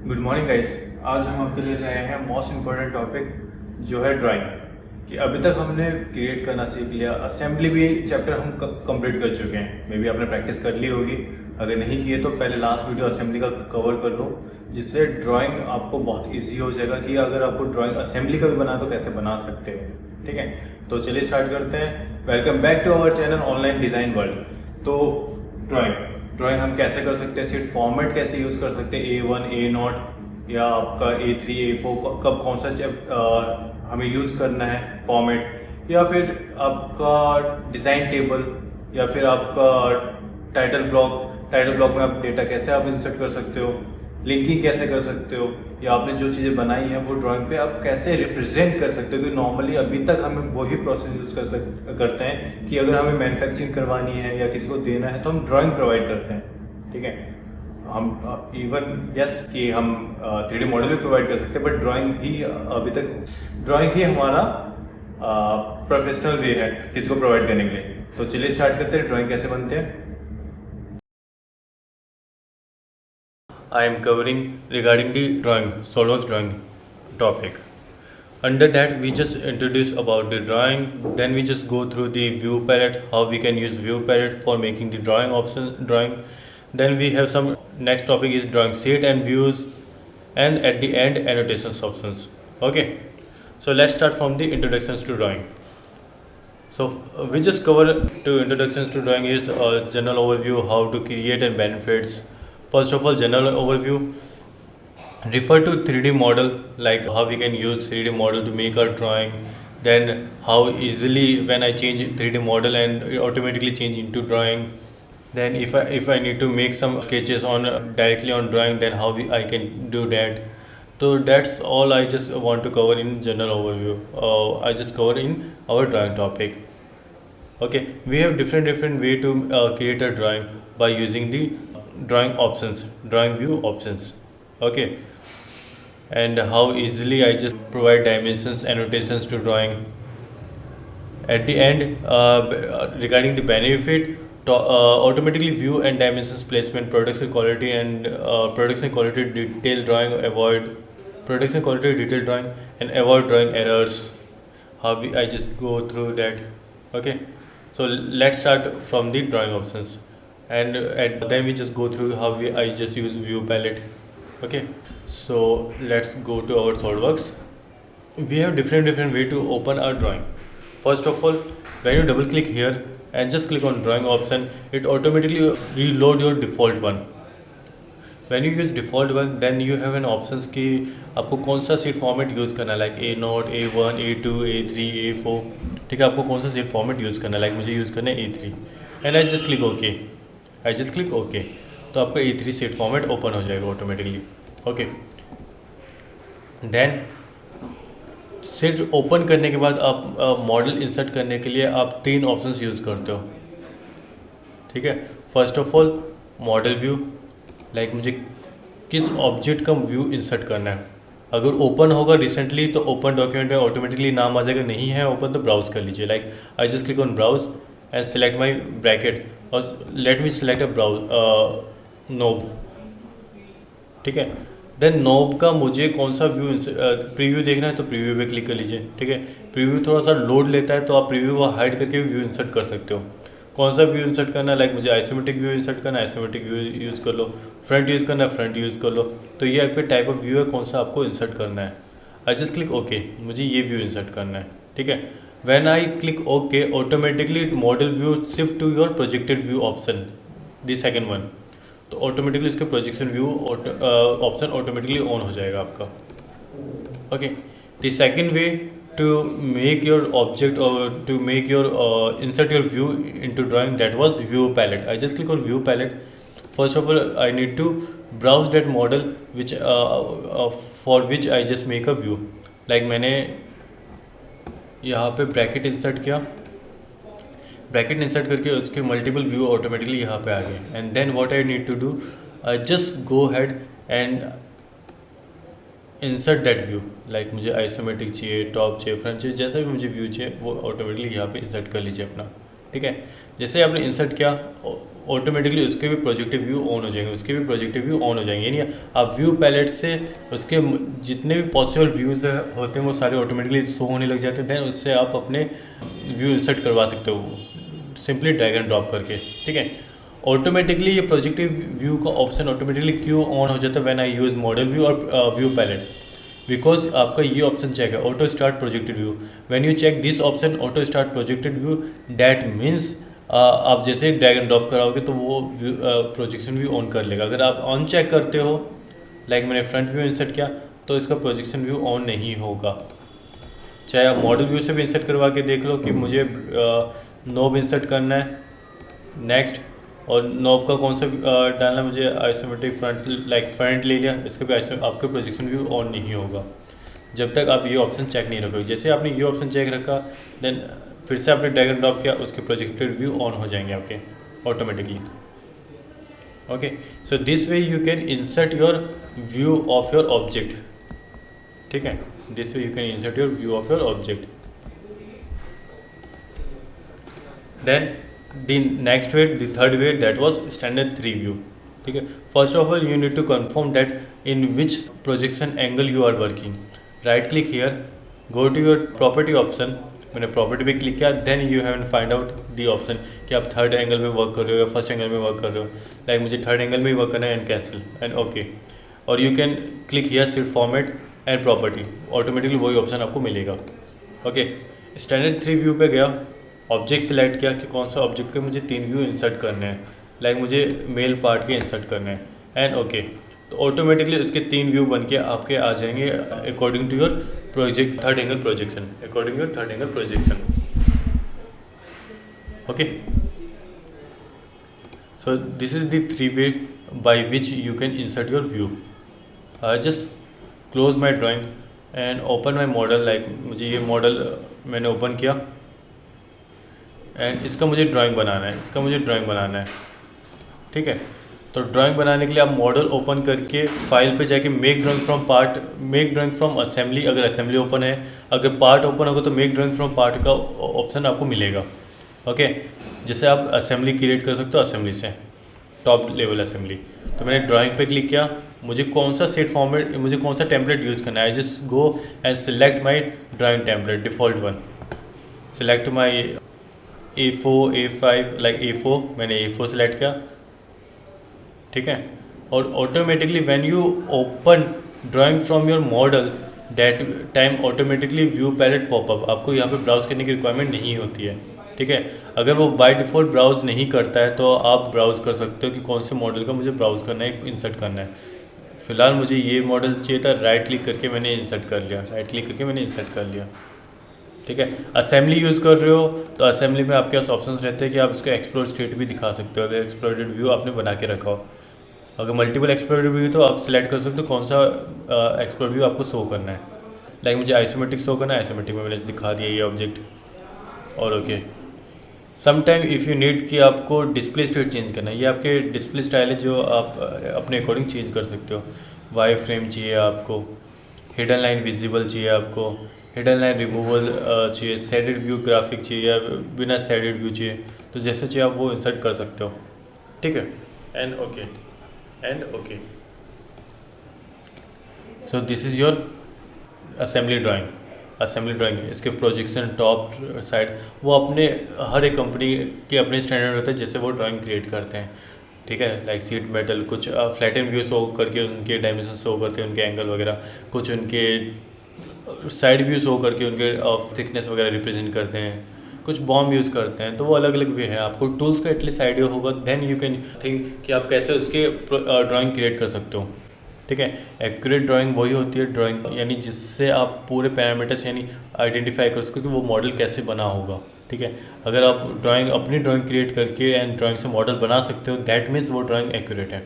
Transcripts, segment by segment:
Good morning guys. आज हम आपके लिए लाए हैं मोस्ट इम्पोर्टेंट टॉपिक जो है ड्राइंग। कि अभी तक हमने क्रिएट करना सीख लिया, असेंबली भी चैप्टर हम कंप्लीट कर चुके हैं। मे बी आपने प्रैक्टिस कर ली होगी, अगर नहीं किए तो पहले लास्ट वीडियो असेंबली का कवर कर लो, जिससे ड्राइंग आपको बहुत ईजी हो जाएगा कि अगर आपको ड्राइंग असेंबली का भी बना तो कैसे बना सकते हो। ठीक है, तो चलिए स्टार्ट करते हैं। Welcome back to our channel online design world. तो ड्राइंग हम कैसे कर सकते हैं, सीट फॉर्मेट कैसे यूज़ कर सकते हैं, A1 A0 या आपका A3 A4, कब कौन सा हमें यूज़ करना है फॉर्मेट, या फिर आपका डिज़ाइन टेबल, या फिर आपका टाइटल ब्लॉक में आप डेटा कैसे आप इंसर्ट कर सकते हो, लिंकिंग कैसे कर सकते हो, या आपने जो चीज़ें बनाई हैं वो ड्राइंग पे आप कैसे रिप्रेजेंट कर सकते हो। क्योंकि नॉर्मली अभी तक हम वही प्रोसेस यूज़ करते हैं कि अगर हमें मैन्युफैक्चरिंग करवानी है या किसी को देना है तो हम ड्राइंग प्रोवाइड करते हैं। ठीक है, हम इवन यस कि हम 3D मॉडल भी प्रोवाइड कर सकते हैं, बट ड्राइंग ही हमारा प्रोफेशनल वे है किसी को प्रोवाइड करने के लिए। तो चलिए स्टार्ट करते हैं, ड्राइंग कैसे बनते हैं। I am covering regarding the drawing, SolidWorks drawing topic. Under that, we just introduce about the drawing, then we just go through the view palette, how we can use view palette for making the drawing. Then we have some next topic is drawing sheet and views, and at the end annotations options. Okay, so let's start from the introductions to drawing. So we just cover two introductions to drawing is general overview, how to create and benefits. First of all, general overview refer to 3D model, like how we can use 3D model to make our drawing. Then how easily when I change 3D model and it automatically change into drawing. Then if I need to make some sketches on directly on drawing, then I can do that. So that's all I just want to cover in general overview. I just cover in our drawing topic. Okay, we have different way to create a drawing by using the drawing view options. Okay, and how easily I just provide dimensions annotations to drawing. At the end, regarding the benefit, automatically view and dimensions placement, production quality and production quality detail drawing, avoid production quality detail drawing and avoid drawing errors. I just go through that. Okay, so let's start from the drawing options, and then we just go through how I just use view palette. Okay, so let's go to our SolidWorks. We have different way to open our drawing. First of all, when you double click here and just click on drawing option, it automatically reload your default one. When you use default one, then you have an options कि आपको कौन सा sheet format use करना है, like A0 A1 A2 A3 A4। ठीक है, आपको कौन सा शीट फॉर्मेट यूज़ करना है, लाइक मुझे यूज़ करना है A3 and I just click okay. तो आपका A3 शीट फॉर्मेट ओपन हो जाएगा automatically. Okay, then sheet open करने के बाद आप मॉडल इंसर्ट करने के लिए आप 3 ऑप्शंस यूज़ करते हो। ठीक है, first of all model view, like मुझे किस ऑब्जेक्ट का व्यू इंसर्ट करना है। अगर ओपन होगा रिसेंटली तो ओपन डॉक्यूमेंट में ऑटोमेटिकली नाम आ जाएगा, नहीं है ओपन तो ब्राउज कर लीजिए। Like I just click on browse and select my bracket और let me select a browse knob. ठीक है, देन नोब का मुझे कौन सा व्यू प्रीव्यू देखना है तो प्रीव्यू पे क्लिक कर लीजिए। ठीक है, प्रीव्यू थोड़ा सा लोड लेता है तो आप प्रीव्यू को हाइड करके व्यू इंसर्ट कर सकते हो। कौन सा व्यू इंसर्ट करना है, लाइक मुझे आइसोमेट्रिक व्यू इंसर्ट करना है, आइसोमेट्रिक व्यू यूज़ कर लो। फ्रंट यूज़ करना है, फ्रंट यूज़ कर लो। तो ये आपके टाइप ऑफ व्यू है, कौन सा आपको इंसर्ट करना है। आई जस्ट क्लिक ओके, मुझे ये व्यू इंसर्ट करना है। ठीक है, when I click okay automatically model view shift to your projected view option, the second one. तो ऑटोमेटिकली इसके projection view option automatically on हो जाएगा आपका। Okay, the second way to make your object or to make your insert your view into drawing, that was view palette. I just click on view palette. First of all, I need to browse that model which for which I just make a view. Like मैंने यहाँ पे bracket insert किया, bracket insert करके उसके multiple view automatically यहाँ पे आ गए। And then what I need to do, I just go head and insert that view. Like मुझे आइसोमेट्रिक चाहिए, टॉप चाहिए, फ्रंट चाहिए, जैसा भी मुझे व्यू चाहिए वो ऑटोमेटिकली यहाँ पे इंसर्ट कर लीजिए अपना। ठीक है, जैसे आपने इंसर्ट किया ऑटोमेटिकली उसके भी प्रोजेक्टिव व्यू ऑन हो जाएंगे, उसके भी प्रोजेक्टिव व्यू ऑन हो जाएंगे। यानी आप व्यू पैलेट से उसके जितने भी पॉसिबल व्यूज़ होते हैं वो सारे ऑटोमेटिकली शो होने लग जाते हैं। देन उससे आप अपने व्यू इंसर्ट करवा सकते हो सिंपली ड्रैग एंड ड्रॉप करके, ठीक है। ऑटोमेटिकली ये प्रोजेक्टिव व्यू का ऑप्शन ऑटोमेटिकली क्यों ऑन हो जाता है when I use model view और व्यू पैलेट? बिकॉज आपका ये ऑप्शन चेक है, auto start projected view. When you check this option auto start projected view, that means आप जैसे ड्रैग एंड ड्रॉप कराओगे तो वो प्रोजेक्शन व्यू ऑन कर लेगा। अगर आप ऑन चेक करते हो, लाइक मैंने फ्रंट व्यू इंसर्ट किया तो इसका प्रोजेक्शन व्यू ऑन नहीं होगा। चाहे आप मॉडल व्यू से भी इंसर्ट करवा के देख लो कि मुझे नोब इंसर्ट करना है नेक्स्ट, और नोब का कौन सा डालना है मुझे, आइसोमेट्रिक फ्रंट, लाइक फ्रंट ले लिया, इसका भी आपके प्रोजेक्शन व्यू ऑन नहीं होगा जब तक आप ये ऑप्शन चेक नहीं रखोगे। जैसे आपने ये ऑप्शन चेक रखा, देन फिर से आपने ड्रैग एंड ड्रॉप किया, उसके प्रोजेक्टेड व्यू ऑन हो जाएंगे आपके automatically. Okay, so this way you can insert your view of your object, ठीक है। This way you can insert your view of your object. Then the next way, the third way, that was standard 3 view, ठीक है। First of all you need to confirm that in which projection angle you are working. Right click here, go to your property option, मैंने property पे click किया, then you have find out the option कि आप third angle में work कर रहे हो या फर्स्ट एंगल में वर्क कर रहे हो। लाइक मुझे थर्ड एंगल में ही वर्क करना है, एंड कैंसिल एंड ओके। और you can click here seat format and property, automatically वही ऑप्शन आपको मिलेगा। ओके, स्टैंडर्ड 3 व्यू पे गया, ऑब्जेक्ट सिलेक्ट किया कि कौन सा ऑब्जेक्ट के मुझे 3 व्यू इंसर्ट करने हैं, लाइक मुझे मेल पार्ट के इंसर्ट करने हैं, एंड ओके। तो ऑटोमेटिकली उसके 3 व्यू बन के आपके आ जाएंगे according to your project third angle projection, according your third angle projection. Okay, so this is the 3 way by which you can insert your view. I just close my drawing and open my model. Like मुझे ये model मैंने open किया and इसका मुझे drawing बनाना है, इसका मुझे drawing बनाना है, ठीक है। तो ड्राइंग बनाने के लिए आप मॉडल ओपन करके फाइल पे जाके make drawing from part, make drawing from assembly, अगर असेंबली ओपन है, अगर पार्ट ओपन होगा तो मेक ड्राइंग फ्रॉम पार्ट का ऑप्शन आपको मिलेगा। ओके, जैसे आप असेंबली क्रिएट कर सकते हो असेंबली से, टॉप लेवल असेंबली। तो मैंने ड्राइंग पे क्लिक किया, मुझे कौन सा सेट फॉर्मेट, मुझे कौन सा टेम्पलेट यूज़ करना है, I just go and select my drawing template, default one, select my A4 A5, like A4, मैंने A4 सेलेक्ट किया, ठीक है। और automatically when you open drawing from your model, that time automatically view palette pop up, आपको यहाँ पे browse करने की रिक्वायरमेंट नहीं होती है, ठीक है। अगर वो बाय डिफ़ॉल्ट ब्राउज नहीं करता है तो आप ब्राउज़ कर सकते हो कि कौन से मॉडल का मुझे ब्राउज़ करना है, इंसर्ट करना है। फिलहाल मुझे ये मॉडल चाहिए था, राइट क्लिक करके मैंने इंसर्ट कर लिया, राइट क्लिक करके मैंने इंसर्ट कर लिया, ठीक है। असेंबली यूज़ कर रहे हो तो असेंबली में आपके पास ऑप्शंस रहते हैं कि आप इसका एक्सप्लोर स्टेट भी दिखा सकते हो, अगर एक्सप्लोरेड व्यू आपने बना के रखा हो। अगर मल्टीपल एक्सप्लोरेड व्यू तो आप सिलेक्ट कर सकते हो कौन सा एक्सप्लोर व्यू आपको शो करना है। लाइक मुझे आइसोमेट्रिक शो करना है, आइसोमेट्रिक में मैंने दिखा दिया ये ऑब्जेक्ट, और okay. Sometime if you need कि आपको डिस्प्ले स्टेट चेंज करना है, ये आपके डिस्प्ले स्टाइल है जो आप अपने अकॉर्डिंग चेंज कर सकते हो। वाई फ्रेम चाहिए आपको, हिडन लाइन विजिबल चाहिए आपको, हिडन लाइन रिमूवल चाहिए, शेडेड व्यू ग्राफिक चाहिए या बिना शेडेड व्यू चाहिए, तो जैसे चाहिए आप वो इंसर्ट कर सकते हो, ठीक है। And okay, and okay. So this is your assembly drawing, assembly drawing. इसके प्रोजेक्शन टॉप साइड वो अपने हर एक कंपनी के अपने स्टैंडर्ड होते हैं जैसे वो ड्राइंग क्रिएट करते हैं, ठीक है। लाइक सीट मेटल, कुछ फ्लैटन व्यू शो करके उनके डायमेंशन शो करते हैं, उनके एंगल वगैरह, कुछ उनके साइड व्यू शो करके उनके थिकनेस वगैरह रिप्रेजेंट करते हैं, कुछ बॉम्ब यूज़ करते हैं, तो वो अलग अलग वे है। आपको टूल्स का एटलीस्ट आइडिया होगा, देन यू कैन थिंक कि आप कैसे उसके ड्राइंग क्रिएट कर सकते हो, ठीक है। एक्यूरेट ड्राइंग वही होती है ड्राइंग, यानी जिससे आप पूरे पैरामीटर्स यानी आइडेंटिफाई कर सको कि वो मॉडल कैसे बना होगा, ठीक है। अगर आप ड्राइंग अपनी ड्राइंग क्रिएट करके एंड ड्राइंग से मॉडल बना सकते हो, दैट मीन्स वो ड्राइंग एक्यूरेट है।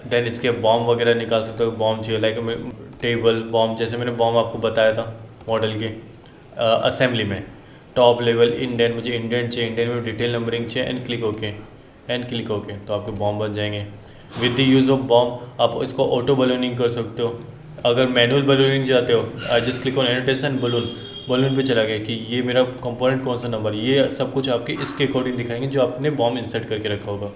देन इसके बॉम्ब वगैरह निकाल सकते हो, बॉम्ब चाहिए लाइक टेबल बॉम्ब, जैसे मैंने बॉम्ब आपको बताया था मॉडल के असेंबली में, टॉप लेवल इंडेंट, मुझे इंडेंट चाहिए, इंडेंट में डिटेल नंबरिंग चाहिए, and click okay, and click okay, तो आपके बॉम्ब बन जाएंगे। With the use of bomb आप इसको ऑटो बलूनिंग कर सकते हो। अगर मैनुअल बलूनिंग चाहते हो, आई just click on annotation balloon, balloon पे चला गया कि ये मेरा कंपोनेंट कौन सा नंबर, ये सब कुछ आपके इसके अकॉर्डिंग दिखाएंगे जो आपने बॉम्ब इंसर्ट करके रखा होगा,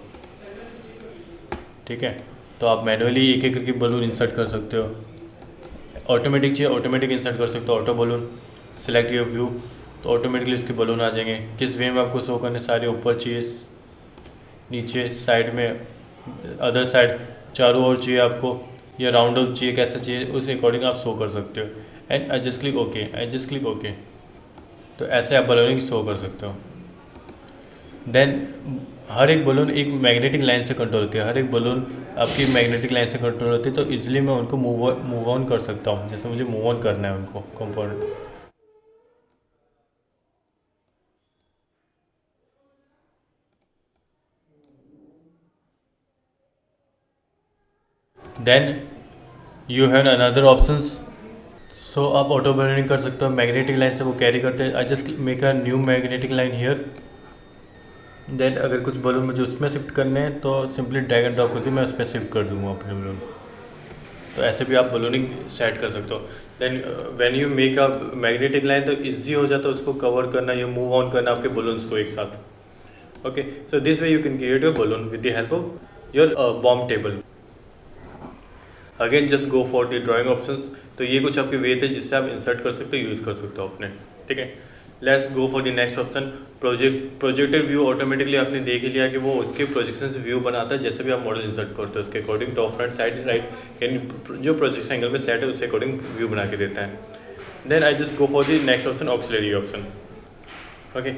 ठीक है। तो आप मैनुअली एक एक करके बलून इंसर्ट कर सकते हो, ऑटोमेटिक चाहिए ऑटोमेटिक इंसर्ट कर सकते हो, auto balloon, select your view, तो ऑटोमेटिकली उसके बलून आ जाएंगे। किस वे में आपको शो करने, सारे ऊपर चाहिए, नीचे, साइड में, अदर साइड, चारों ओर चाहिए आपको, या राउंड अप चाहिए, कैसा चाहिए, उस अकॉर्डिंग आप शो कर सकते हो। And I just click okay, I just click okay. तो ऐसे आप बलूनिंग शो कर सकते हो। देन हर एक बलून एक मैग्नेटिक लाइन से कंट्रोल होती है, हर एक बलून आपकी मैग्नेटिक लाइन से कंट्रोल होती है, तो इजीली मैं उनको मूव ऑन कर सकता हूँ, जैसे मुझे मूव ऑन करना है उनको component. Then you have another options. So आप ऑटो बलूनिंग कर सकते हो, मैग्नेटिक लाइन से वो कैरी करते हैं। I just make a new magnetic line here. Then अगर कुछ बलून मुझे उसमें शिफ्ट करने हैं तो सिंपली ड्रैग एंड ड्रॉप करके मैं उस पर शिफ्ट कर दूंगा अपने बलून। तो ऐसे भी आप बलूनिंग सेट कर सकते हो। Then when you make a magnetic line तो ईजी हो जाता है उसको कवर करना या मूव ऑन करना आपके बलून्स को एक साथ। Okay, so this way you can create your balloon with the help of your bomb table. Again just go for the drawing options. तो ये कुछ आपके वे थे जिससे आप इंसर्ट कर सकते हो, यूज़ कर सकते हो अपने। ठीक है, let's go for the next option, projected view. Automatically आपने देख ही लिया कि वो उसके प्रोजेक्शन से व्यू बनाता है, जैसे भी आप मॉडल इंसर्ट करते हो उसके according, top front side right, यानी जो प्रोजेक्शन एंगल में सेट है उसके अकॉर्डिंग व्यू बना के देता है। Then I just go for the next option, auxiliary option. Okay,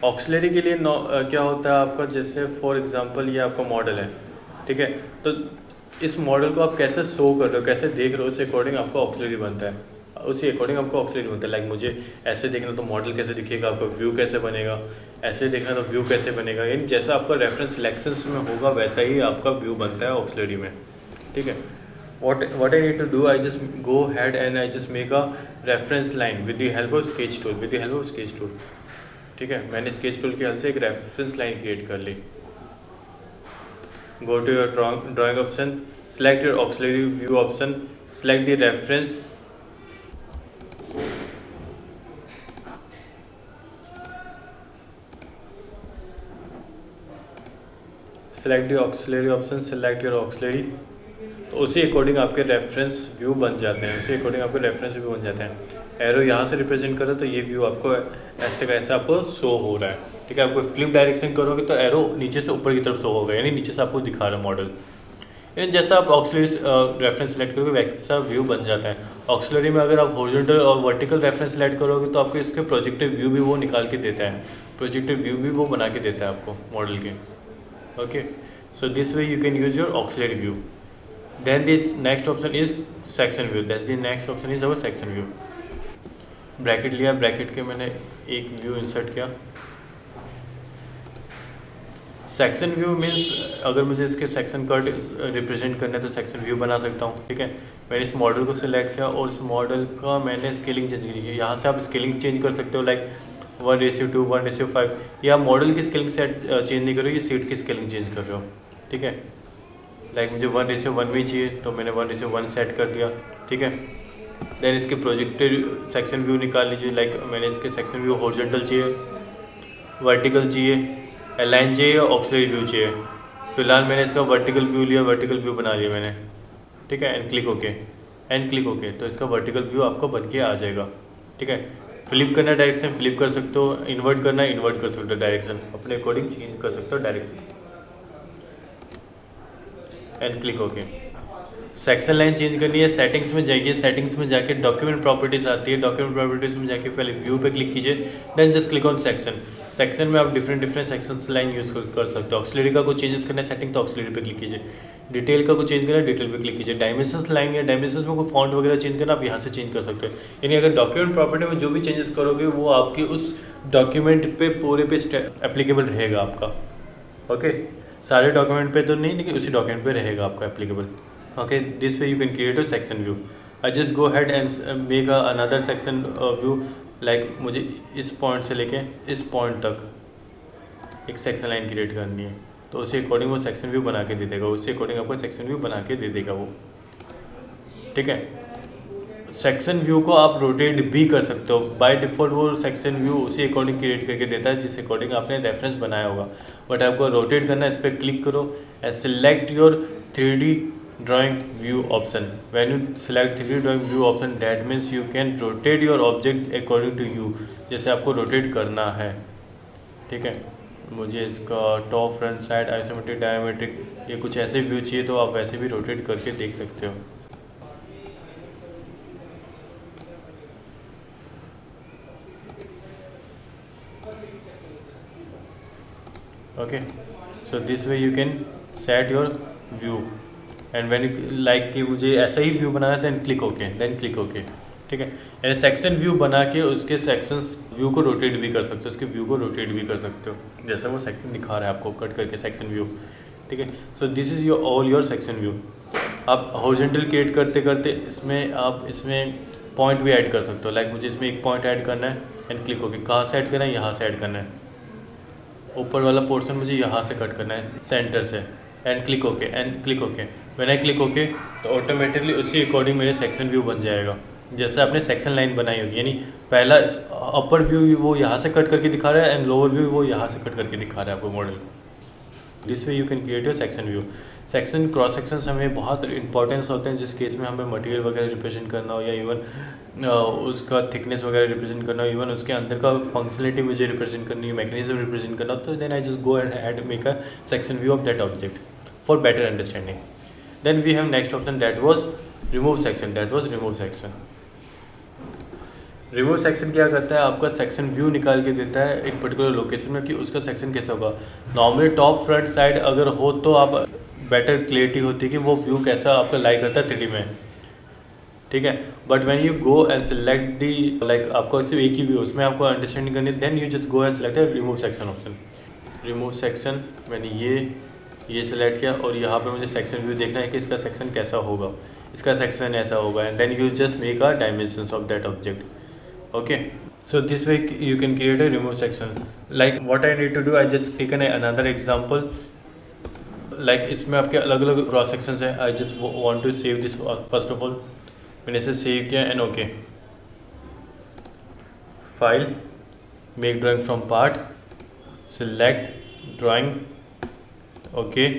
auxiliary के लिए क्या होता है आपका, जैसे फॉर एग्जांपल ये आपका मॉडल है, ठीक है, तो इस मॉडल को आप कैसे शो कर रहे हो, कैसे देख रहे हो, उसके अकॉर्डिंग आपका ऑक्सिलरी बनता है, उसी अकॉर्डिंग आपको ऑक्सिलरी बनता है। लाइक मुझे ऐसे देखना तो मॉडल कैसे दिखेगा, आपका व्यू कैसे बनेगा, ऐसे देखना तो व्यू कैसे बनेगा, यानी जैसा आपका रेफरेंस सिलेक्शंस में होगा वैसा ही आपका व्यू बनता है ऑक्सिलरी में। ठीक है, what I need to do, I just go ahead and I just make a reference line with the help of sketch tool, with the help of sketch tool। ठीक है, मैंने sketch tool की help से एक reference line create कर ली। Go to your drawing option, select your auxiliary view option, select the reference, select the auxiliary option, select your auxiliary। तो उसी according आपके रेफरेंस व्यू बन जाते हैं, उसी अकॉर्डिंग आपके रेफरेंस व्यू बन जाते हैं। एरो यहाँ से रिप्रेजेंट करो तो ये व्यू आपको ऐसे का ऐसा आपको शो हो रहा है। ठीक है, आपको फ्लिप डायरेक्शन करोगे तो एरो नीचे से ऊपर की तरफ शो होगा, यानी नीचे से आपको दिखा रहा है मॉडल। यानी जैसा आप ऑक्सिलरी रेफरेंस सेलेक्ट करोगे वैसा व्यू बन जाता है। ऑक्सिलरी में अगर आप हॉरिजॉन्टल और वर्टिकल रेफरेंस सेलेक्ट करोगे तो आपको इसके प्रोजेक्टिव व्यू भी वो निकाल के देता है, प्रोजेक्टिव व्यू भी वो बना के देता है आपको मॉडल के। Okay, so this way you can use your auxiliary view। Then this next option is section view, that's the next option is our section view। Bracket लिया, ब्रैकेट के मैंने एक व्यू इंसर्ट किया। सेक्शन व्यू मीन्स अगर मुझे इसके section cut represent करना है तो सेक्शन व्यू बना सकता हूँ। ठीक है, मैंने इस मॉडल को सिलेक्ट किया और इस मॉडल का मैंने स्केलिंग चेंज की है। यहाँ से आप स्केलिंग चेंज कर सकते हो, लाइक 1:2, 1:5, या मॉडल की स्केलिंग सेट चेंज नहीं कर रहे हो, ये सीट की स्केलिंग चेंज कर रहे हो। ठीक है, लाइक मुझे 1:1 में चाहिए तो मैंने 1:1 सेट कर दिया। ठीक है, देन इसके प्रोजेक्टेड सेक्शन व्यू निकाल लीजिए, लाइक मैंने इसके सेक्शन व्यू हॉरिजॉन्टल चाहिए, वर्टिकल चाहिए, अलाइन चाहिए या ऑक्सिलरी व्यू चाहिए। फिलहाल मैंने इसका वर्टिकल व्यू लिया, वर्टिकल व्यू बना लिया मैंने। ठीक है, and click okay, and click okay, तो इसका वर्टिकल व्यू आपको बन के आ जाएगा। ठीक है, फ्लिप करना डायरेक्शन फ्लिप कर सकते हो, इन्वर्ट करना इन्वर्ट कर सकते हो, डायरेक्शन अपने अकॉर्डिंग चेंज कर सकते हो direction. And click okay. Section line change करनी है, सेटिंग्स में जाइए, सेटिंग्स में जाके डॉक्यूमेंट प्रॉपर्टीज आती है, डॉक्यूमेंट प्रॉपर्टीज में जाके पहले व्यू पे क्लिक कीजिए, then just click on section. Section में आप डिफरेंट सेक्शन लाइन यूज़ कर सकते हो। ऑक्सिलरी का कुछ चेंजेस करना है सेटिंग तो ऑक्सिलरी पे क्लिक कीजिए, डिटेल का कुछ चेंज करना है डिटेल पे क्लिक कीजिए, डायमेंशंस लाइन या डायमेंशंस में कोई फॉन्ट वगैरह चेंज करना आप यहाँ से चेंज कर सकते हो। यानी अगर डॉक्यूमेंट प्रॉपर्टी में जो भी चेंजेस करोगे वो आपके उस डॉक्यूमेंट पे पूरे पे एप्लीकेबल रहेगा आपका। ओके, सारे डॉक्यूमेंट पे तो नहीं, लेकिन उसी डॉक्यूमेंट पे रहेगा आपका applicable. Okay, this way you can create a section view. I just go head and make another section view, like मुझे इस पॉइंट से लेके इस पॉइंट तक एक सेक्शन लाइन क्रिएट करनी है, तो उसी अकॉर्डिंग वो सेक्शन व्यू बना के दे देगा, उसी अकॉर्डिंग आपको सेक्शन व्यू बना के दे देगा वो। ठीक है, सेक्शन व्यू को आप रोटेट भी कर सकते हो। बाय डिफ़ॉल्ट वो सेक्शन व्यू उसी अकॉर्डिंग क्रिएट करके देता है जिस अकॉर्डिंग आपने रेफरेंस बनाया होगा। बट आपको रोटेट करना है, इस पर क्लिक करो and select your 3D drawing view option. When you select 3D drawing view option that means you can rotate your object according to you, जैसे आपको रोटेट करना है। ठीक है, मुझे इसका top front side isometric dimetric ये कुछ ऐसे व्यू चाहिए तो आप वैसे भी रोटेट करके देख सकते हो। Okay, so this way you can set your view and when you like कि मुझे ऐसा ही व्यू बनाना है देन क्लिक ओके। ठीक है, यानी सेक्शन व्यू बना के उसके सेक्शंस व्यू को रोटेट भी कर सकते हो, उसके व्यू को रोटेट भी कर सकते हो, जैसे वो सेक्शन दिखा रहा है आपको कट करके सेक्शन व्यू। ठीक है, so this is your all your section view. आप हॉरिजॉन्टल क्रिएट करते करते इसमें आप इसमें पॉइंट भी ऐड कर सकते हो। लाइक मुझे इसमें एक पॉइंट ऐड करना है एंड क्लिक ओके। कहाँ से ऐड करना है? यहाँ से ऐड करना है। ऊपर वाला पोर्शन मुझे यहाँ से कट करना है सेंटर से and click okay. When I click okay तो ऑटोमेटिकली उसी अकॉर्डिंग मेरे सेक्शन व्यू बन जाएगा जैसे आपने सेक्शन लाइन बनाई होगी। यानी पहला अपर व्यू वो यहाँ से कट करके दिखा रहा है एंड लोअर व्यू वो यहाँ से कट करके दिखा रहा है आपको मॉडल को। This way you can create your section view. Section cross sections हमें बहुत इंपॉर्टेंस होते हैं जिस केस में हमें मटेरियल वगैरह रिप्रेजेंट करना हो या इवन उसका थिकनेस वगैरह रिप्रेजेंट करना हो, इवन उसके अंदर का फंक्शनलिटी मुझे रिप्रेजेंट करनी है, मैकेनिज्म रिप्रेजेंट करना हो, तो then I just go and add make a section view of that object for better understanding. Then we have next option that was remove section. Remove section क्या करता है? आपका सेक्शन व्यू निकाल के देता है एक पर्टिकुलर लोकेशन में कि उसका सेक्शन कैसा होगा। नॉर्मली टॉप फ्रंट साइड अगर हो तो आप बेटर क्लियरिटी होती है कि वो व्यू कैसा आपका लाइक करता है 3D में। ठीक है, but when you go and select the like आपको सिर्फ एक ही व्यू उसमें आपको अंडरस्टैंडिंग करनी है, then you just go and select remove section option. Remove section मैंने ये सिलेक्ट किया और यहाँ पे मुझे सेक्शन व्यू देखना है कि इसका सेक्शन कैसा होगा, इसका सेक्शन ऐसा होगा and then you just make a dimensions of that object. Okay, so this way you can create a remove section. Like what I need to do, I just taken another example. Like इसमें आपके अलग अलग cross sections हैं। I just want to save this first of all. मैंने इसे save किया and okay. File, make drawing from part, select drawing, okay,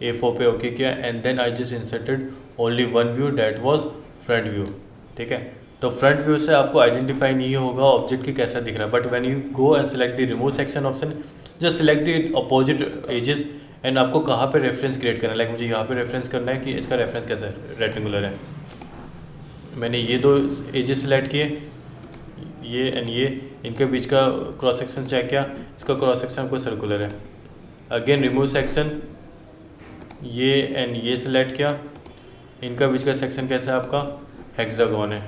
A4 पे okay किया and then I just inserted only one view that was front view. ठीक है, तो front view से आपको आइडेंटिफाई नहीं होगा ऑब्जेक्ट की कैसा दिख रहा है, but when you go and select the remove section option just select the opposite edges and आपको कहाँ पे रेफरेंस क्रिएट करना है। लाइक मुझे यहाँ पे रेफरेंस करना है कि इसका रेफरेंस कैसा है, रेक्टेंगुलर है। मैंने ये दो एजेस सेलेक्ट किए, ये एंड ये, इनके बीच का क्रॉस सेक्शन चेक किया, इसका क्रॉस सेक्शन आपको सर्कुलर है। अगेन रिमूव सेक्शन, ये एंड ये सिलेक्ट किया, इनका बीच का सेक्शन कैसा है आपका, हेक्सागोन है।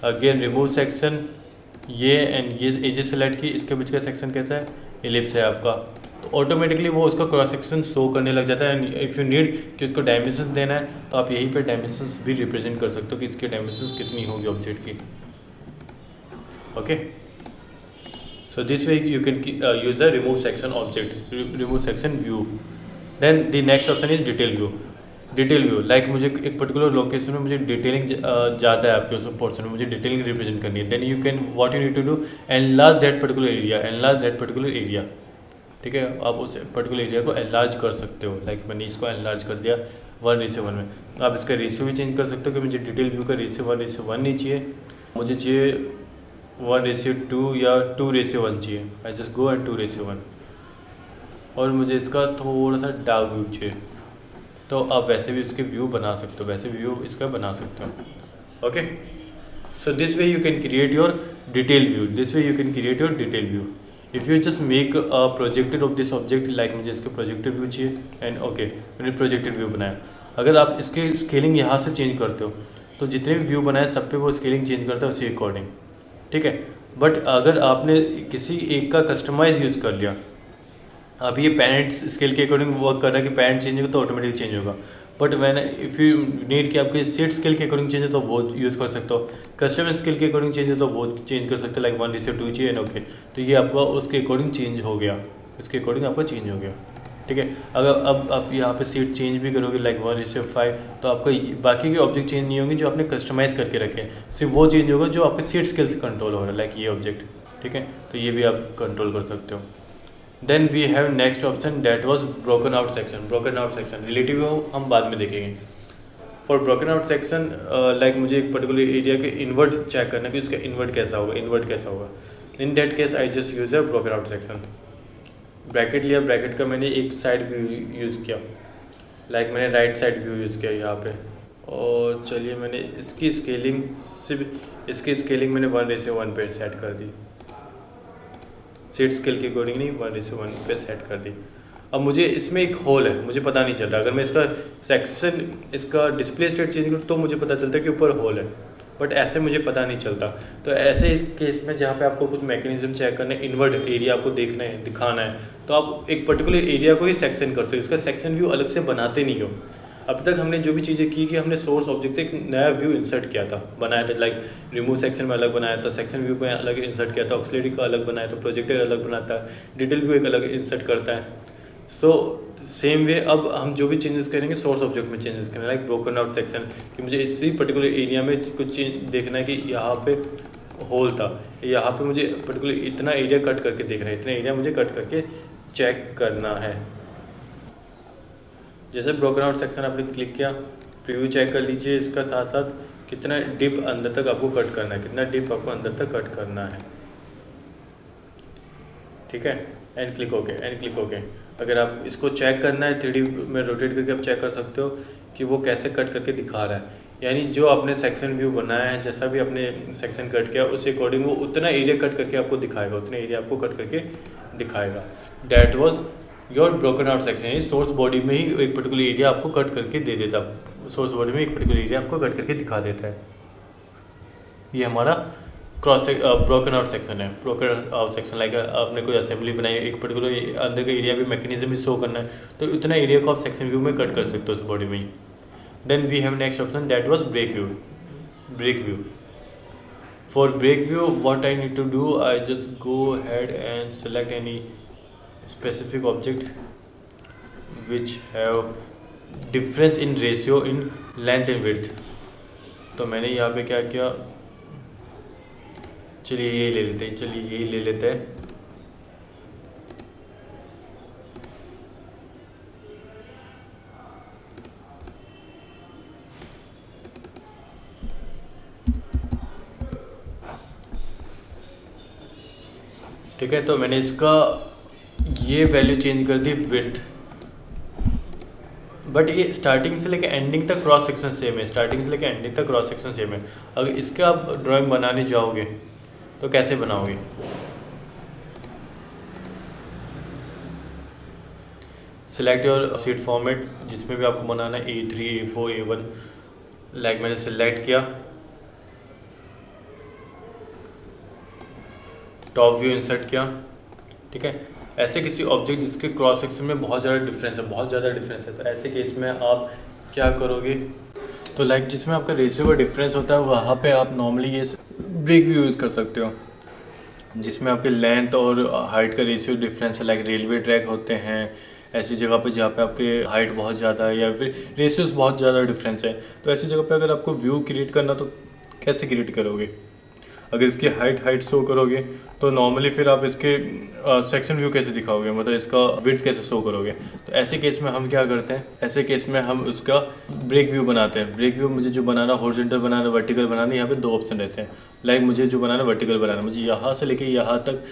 अगेन रिमूव सेक्शन, ये एंड ये एजेस सेलेक्ट की, इसके बीच का सेक्शन कैसा है, इलिप्स है आपका। तो ऑटोमेटिकली वो उसका क्रॉस सेक्शन शो करने लग जाता है एंड इफ़ यू नीड कि उसको डायमेंशंस देना है तो आप यहीं पे डायमेंशंस भी रिप्रेजेंट कर सकते हो कि इसकी डायमेंशंस कितनी होगी ऑब्जेक्ट की। Okay, so this way you can use a remove section object, remove section view. Then the next option is detail view. Detail view, like मुझे एक पर्टिकुलर लोकेशन में मुझे डिटेलिंग ज़्यादा है आपके उस पोर्शन में, मुझे डिटेलिंग रिप्रेजेंट करनी है, then you can what you need to do enlarge that particular area. ठीक है, आप उस पर्टिकुलर एरिया को एनलार्ज कर सकते हो। लाइक मैंने इसको एनलार्ज कर दिया 1:1 में। आप इसका रेशियो भी चेंज कर सकते हो कि मुझे डिटेल व्यू का रेशियो 1:1 नहीं चाहिए, मुझे चाहिए 1:2 या 2:1 चाहिए। आई जस्ट गो एट 2:1 और मुझे इसका थोड़ा सा डार्क व्यू चाहिए, तो आप वैसे भी इसके व्यू बना सकते हो, वैसे व्यू इसका बना सकते हो। Okay, so this way you can create your detail view. If you just make a projected of this object, like मुझे इसके प्रोजेक्टेड व्यू चाहिए एंड ओके मैंने प्रोजेक्टेड व्यू बनाया। अगर आप इसके स्केलिंग यहाँ से चेंज करते हो तो जितने भी व्यू बनाए सब पे वो स्केलिंग चेंज करता है उसी अकॉर्डिंग। ठीक है, बट अगर आपने किसी एक का कस्टमाइज यूज़ कर लिया, अब ये पेरेंट स्केल के अकॉर्डिंग वर्क कर रहा है कि पेरेंट चेंज होगा तो ऑटोमेटिक चेंज होगा, बट मैंने इफ़ यू नीड कि आपके सीट स्केल के अकॉर्डिंग चेंज हो तो वो यूज़ कर सकते हो, कस्टमर स्केल के अकॉर्डिंग चेंज हो तो वो चेंज कर सकते हो, लाइक 1:2 चाहिए एंड ओके, तो ये आपका उसके अकॉर्डिंग चेंज हो गया, इसके अकॉर्डिंग आपका चेंज हो गया। ठीक है। अगर अब आप यहाँ पे सीट चेंज भी करोगे लाइक 1:5, तो आपका बाकी के ऑब्जेक्ट चेंज नहीं होंगे जो आपने कस्टमाइज़ करके रखे हैं, सिर्फ वो चेंज होगा जो आपके सीट स्केल से कंट्रोल हो रहा है, लाइक ये ऑब्जेक्ट, ठीक है। तो ये भी आप कंट्रोल कर सकते हो। Then we have next option that was broken out section. Broken out section relative हो हम बाद में देखेंगे। For broken out section like मुझे एक पर्टिकुलर एरिया के इनवर्ट चेक करना है कि उसका इन्वर्ट कैसा होगा, इन्वर्ट कैसा होगा। In that case I just use a broken out section. Bracket लिया, ब्रैकेट का मैंने एक साइड व्यू यूज़ किया, लाइक मैंने राइट साइड व्यू यूज़ किया यहाँ पे। और चलिए मैंने इसकी स्केलिंग मैंने 1:1 पे सेट कर दी, सीट स्केल के अकॉर्डिंग नहीं, 1:1 पे सेट कर दी। अब मुझे इसमें एक होल है, मुझे पता नहीं चल रहा। अगर मैं इसका सेक्शन, इसका डिस्प्ले स्टेट चेंज करूँ तो मुझे पता चलता है कि ऊपर होल है, बट ऐसे मुझे पता नहीं चलता। तो ऐसे इस केस में जहाँ पे आपको कुछ मैकेनिज्म चेक करना है, इन्वर्ट एरिया आपको देखना है, दिखाना है, तो आप एक पर्टिकुलर एरिया को ही सेक्शन करते हो, इसका सेक्शन व्यू अलग से बनाते नहीं हो। अब तक हमने जो भी चीज़ें की कि हमने सोर्स ऑब्जेक्ट से एक नया व्यू इंसर्ट किया था, बनाया था, लाइक रिमूव सेक्शन में अलग बनाया था, सेक्शन व्यू में अलग इंसर्ट किया था, ऑक्सिलरी का अलग बनाया था, प्रोजेक्टर अलग बनाता है, डिटेल व्यू एक अलग इंसर्ट करता है। सो सेम वे अब हम जो भी चेंजेस करेंगे सोर्स ऑब्जेक्ट में चेंजेस करेंगे, लाइक ब्रोकन आउट सेक्शन, कि मुझे इसी पर्टिकुलर एरिया में कुछ चेंज देखना है कि यहाँ पे होल था, यहाँ पे मुझे पर्टिकुलर इतना एरिया कट करके देखना है, इतना एरिया मुझे कट करके चेक करना है। जैसे ब्रोकन आउट सेक्शन आपने क्लिक किया, प्रीव्यू चेक कर लीजिए, इसका साथ साथ कितना डिप अंदर तक आपको कट करना है, कितना डिप आपको अंदर तक कट करना है, ठीक है। And click okay, and click okay. अगर आप इसको चेक करना है 3D में रोटेट करके आप चेक कर सकते हो कि वो कैसे कट करके दिखा रहा है, यानी जो आपने सेक्शन व्यू बनाया है, जैसा भी आपने सेक्शन कट किया उस अकॉर्डिंग वो उतना एरिया कट करके आपको दिखाएगा, उतना एरिया आपको कट करके दिखाएगा। That was your broken out section. यानी सोर्स बॉडी में ही एक पर्टिकुलर एरिया आपको कट करके दे देता, सोर्स बॉडी में एक पर्टिकुलर एरिया आपको कट करके दिखा देता है। ये हमारा ब्रोकन आउट सेक्शन है। ब्रोकन आउट सेक्शन लाइक आपने कोई असेंबली बनाई है, एक पर्टिकुलर अंदर का एरिया भी मैकेनिज्म भी शो करना है, तो उतना एरिया को आप सेक्शन व्यू में कट कर सकते हो उस बॉडी में ही। Then we have next option that was break view. Break view, for break view what I need to do, I just go head and select any specific object which have difference in ratio in length and width. तो मैंने यहाँ पे क्या किया, चलिए यही ले लेते हैं, चलिए यही ले लेते हैं। ठीक है, तो मैंने इसका ये वैल्यू चेंज कर दी विड्थ, बट ये स्टार्टिंग से लेकर एंडिंग तक क्रॉस सेक्शन सेम है, स्टार्टिंग से लेकर एंडिंग तक क्रॉस सेक्शन सेम है। अगर इसका आप ड्राइंग बनाने जाओगे तो कैसे बनाओगे, सिलेक्ट योर सीट फॉर्मेट जिसमें भी आपको बनाना है, A3, A4, A1, लाइक मैंने सिलेक्ट किया, टॉप व्यू इंसर्ट किया, ठीक है। ऐसे किसी ऑब्जेक्ट जिसके क्रॉस सेक्शन में बहुत ज़्यादा डिफरेंस है, बहुत ज़्यादा डिफरेंस है, तो ऐसे केस में आप क्या करोगे, तो लाइक जिसमें आपका रेशियो का डिफरेंस होता है वहाँ पे आप नॉर्मली ये ब्रेक व्यू यूज़ कर सकते हो, जिसमें आपके लेंथ और हाइट का रेशियो डिफरेंस है, लाइक रेलवे ट्रैक होते हैं, ऐसी जगह पे जहाँ पे आपके हाइट बहुत ज़्यादा है या फिर रेशियोस बहुत ज़्यादा डिफरेंस है, तो ऐसी जगह पे अगर आपको व्यू क्रिएट करना तो कैसे क्रिएट करोगे। अगर इसकी हाइट शो करोगे तो नॉर्मली फिर आप इसके सेक्शन व्यू कैसे दिखाओगे, मतलब इसका विड्थ कैसे शो करोगे। तो ऐसे केस में हम क्या करते हैं, ऐसे केस में हम उसका ब्रेक व्यू बनाते हैं। ब्रेक व्यू मुझे जो बनाना, हॉरिजॉन्टल बनाना, वर्टिकल बनाना, यहाँ पे दो ऑप्शन रहते हैं। लाइक मुझे जो बनाना वर्टिकल बनाना, मुझे यहाँ से लेके यहाँ तक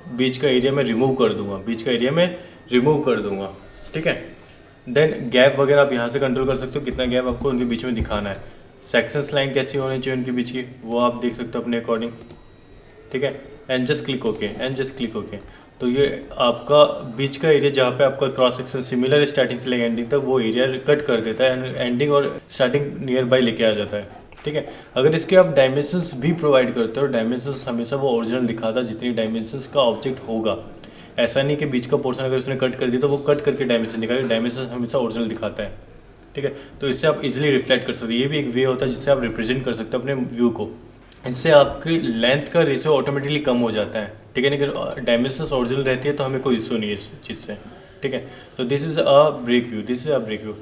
बीच का एरिया में रिमूव कर दूंगा, बीच का एरिया में रिमूव कर दूंगा, ठीक है। देन गैप वगैरह आप यहाँ से कंट्रोल कर सकते हो, कितना गैप आपको उनके बीच में दिखाना है। सेक्शंस लाइन कैसी होनी चाहिए उनके बीच की, वो आप देख सकते हो अपने अकॉर्डिंग, ठीक है। And just click okay, and just click okay. तो ये आपका बीच का एरिया जहाँ पे आपका क्रॉस सेक्शन सिमिलर स्टार्टिंग से लेकर एंडिंग तक, वो एरिया कट कर देता है एंड एंडिंग और स्टार्टिंग नियर बाई लेके आ जाता है, ठीक है। अगर इसके आप डायमेंशंस भी प्रोवाइड करते हो, डायमेंशंस हमेशा वो ओरिजिनल दिखाता है जितनी डायमेंशंस का ऑब्जेक्ट होगा। ऐसा नहीं कि बीच का पोर्शन अगर उसने कट कर दिया तो वो कट करके डायमेंशन दिखाएगा, डायमेंशन हमेशा ओरिजिनल दिखाता है, ठीक है। तो इससे आप इजीली रिफ्लेक्ट कर सकते हो, ये भी एक वे होता है जिससे आप रिप्रेजेंट कर सकते हो अपने व्यू को। इससे आपकी लेंथ का रेशियो ऑटोमेटिकली कम हो जाता है, ठीक है। अगर डायमेंशंस ओरिजिनल रहती है तो हमें कोई इशू नहीं है इस चीज़ से, ठीक है। तो this is a break view, this is a break view.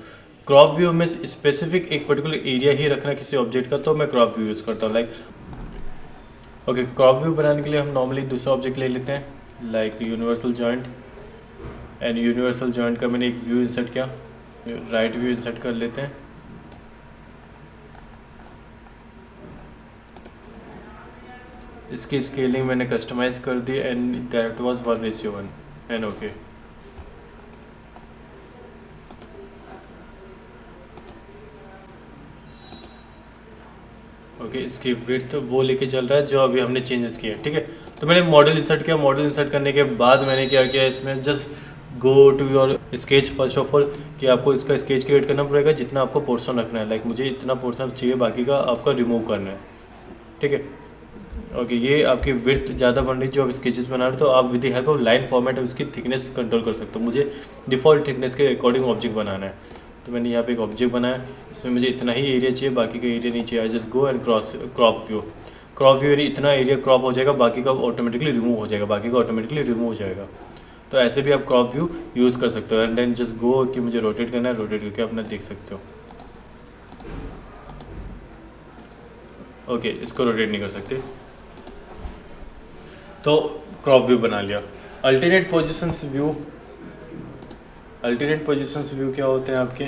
Crop view में स्पेसिफिक एक पर्टिकुलर एरिया ही रखना किसी ऑब्जेक्ट का, तो मैं क्रॉप व्यू यूज़ करता हूँ। लाइक ओके, क्रॉप व्यू बनाने के लिए हम नॉर्मली दूसरा ऑब्जेक्ट ले लेते हैं, like universal joint. And universal joint का मैंने एक व्यू इंसर्ट किया, राइट व्यू इंसर्ट कर लेते हैं। इसकी स्केलिंग मैंने कस्टमाइज कर दी and that was 1:1 and okay. Okay, इसकी विड्थ वो लेके चल रहा है जो अभी हमने चेंजेस किया, ठीक है। तो मैंने मॉडल इंसर्ट किया, मॉडल इंसर्ट करने के बाद मैंने क्या किया, इसमें just go to your sketch first of all, कि आपको इसका स्केच क्रिएट करना पड़ेगा जितना आपको पोर्शन रखना है। लाइक मुझे इतना पोर्शन चाहिए, बाकी का आपका रिमूव करना है, ठीक है। ओके, ये आपकी विड्थ ज़्यादा बन रही जो आप स्केचेस बना रहे हो, तो आप with the help of line format उसकी थिकनेस कंट्रोल कर सकते हो। मुझे डिफ़ॉल्ट थिकनेस के अकॉर्डिंग ऑब्जेक्ट बनाना है, तो मैंने यहाँ पे एक ऑब्जेक्ट बनाया, इसमें मुझे इतना ही एरिया चाहिए, बाकी का एरिया नहीं चाहिए। आई just go and crop view. Crop view इतना एरिया क्रॉप हो जाएगा, बाकी का ऑटोमेटिकली रिमूव हो जाएगा, बाकी का ऑटोमेटिकली रिमूव हो जाएगा। तो ऐसे भी आप क्रॉप व्यू यूज़ कर सकते हो। एंड देन जस्ट गो कि मुझे रोटेट करना है, रोटेट करके अपना देख सकते हो। ओके, इसको रोटेट नहीं कर सकते, तो क्रॉप व्यू बना लिया। Alternate positions view, alternate positions view क्या होते हैं आपके,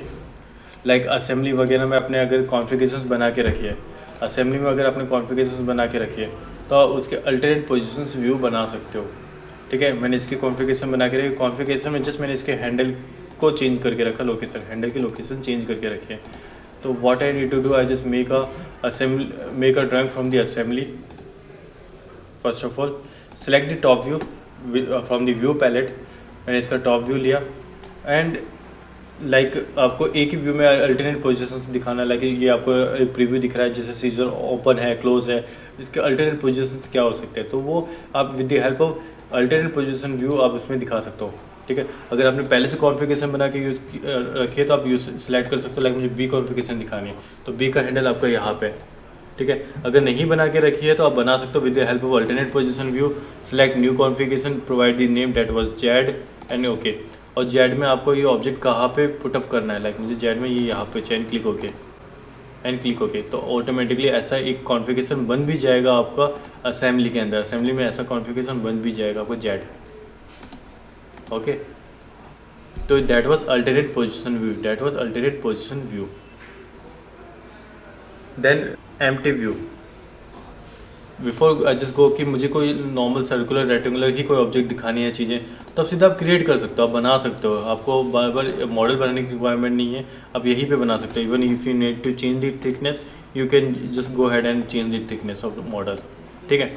लाइक असेंबली वगैरह में अपने अगर कॉन्फ़िगरेशंस बना के रखिए, असेंबली में अगर आपने कॉन्फ़िगरेशंस बना के रखिए, तो आप उसके अल्टरनेट पोजिशंस व्यू बना सकते हो, ठीक है। मैंने इसकी कॉन्फ़िगरेशन बना के रखी, कॉन्फ़िगरेशन में जस्ट मैंने इसके हैंडल को चेंज करके रखा, लोकेशन, हैंडल की लोकेशन चेंज करके रखी है। तो what I need to do, I just make a drawing from the assembly. First of all select the top view from the view palette. मैंने इसका टॉप व्यू लिया एंड लाइक आपको एक ही व्यू में अल्टरनेट पोजीशंस दिखाना है। Like ये आपको एक प्रीव्यू दिख रहा है, जैसे सीजर ओपन है, क्लोज है, इसके अल्टरनेट पोजीशंस क्या हो सकते हैं, तो वो आप with the help of alternate position view आप इसमें दिखा सकते हो, ठीक है। अगर आपने पहले से कॉन्फ़िगरेशन बना के यूज़ रखी है तो आप यूज़ सेलेक्ट कर सकते हो। लाइक मुझे बी कॉन्फ़िगरेशन दिखानी है, तो बी का हैंडल आपका यहाँ पे, ठीक है। अगर नहीं बना के रखी है तो आप बना सकते हो with the help of alternate position view. Select new configuration, provide the name that was Z and okay. और जेड में आपको ये ऑब्जेक्ट कहाँ पे पुटअप करना है, लाइक मुझे जेड में ये यहाँ पे चैन क्लिक होके एंड क्लिक होके, तो ऑटोमेटिकली ऐसा एक कॉन्फ़िगरेशन बन भी जाएगा आपका असेंबली के अंदर। असेंबली में ऐसा कॉन्फ़िगरेशन बन भी जाएगा आपको जेड, ओके। तो that was alternate position view, that was alternate position view. Then empty view, before I just go कि मुझे कोई नॉर्मल सर्कुलर रेक्टेंगुलर ही कोई ऑब्जेक्ट दिखानी है चीज़ें, तो आप सीधा आप क्रिएट कर सकते हो, आप बना सकते हो। आपको बार बार मॉडल बनाने की रिक्वायरमेंट नहीं है, आप यहीं पे बना सकते हो। Even if you need to change the thickness, you can just go had and change the thickness of the model, ठीक है।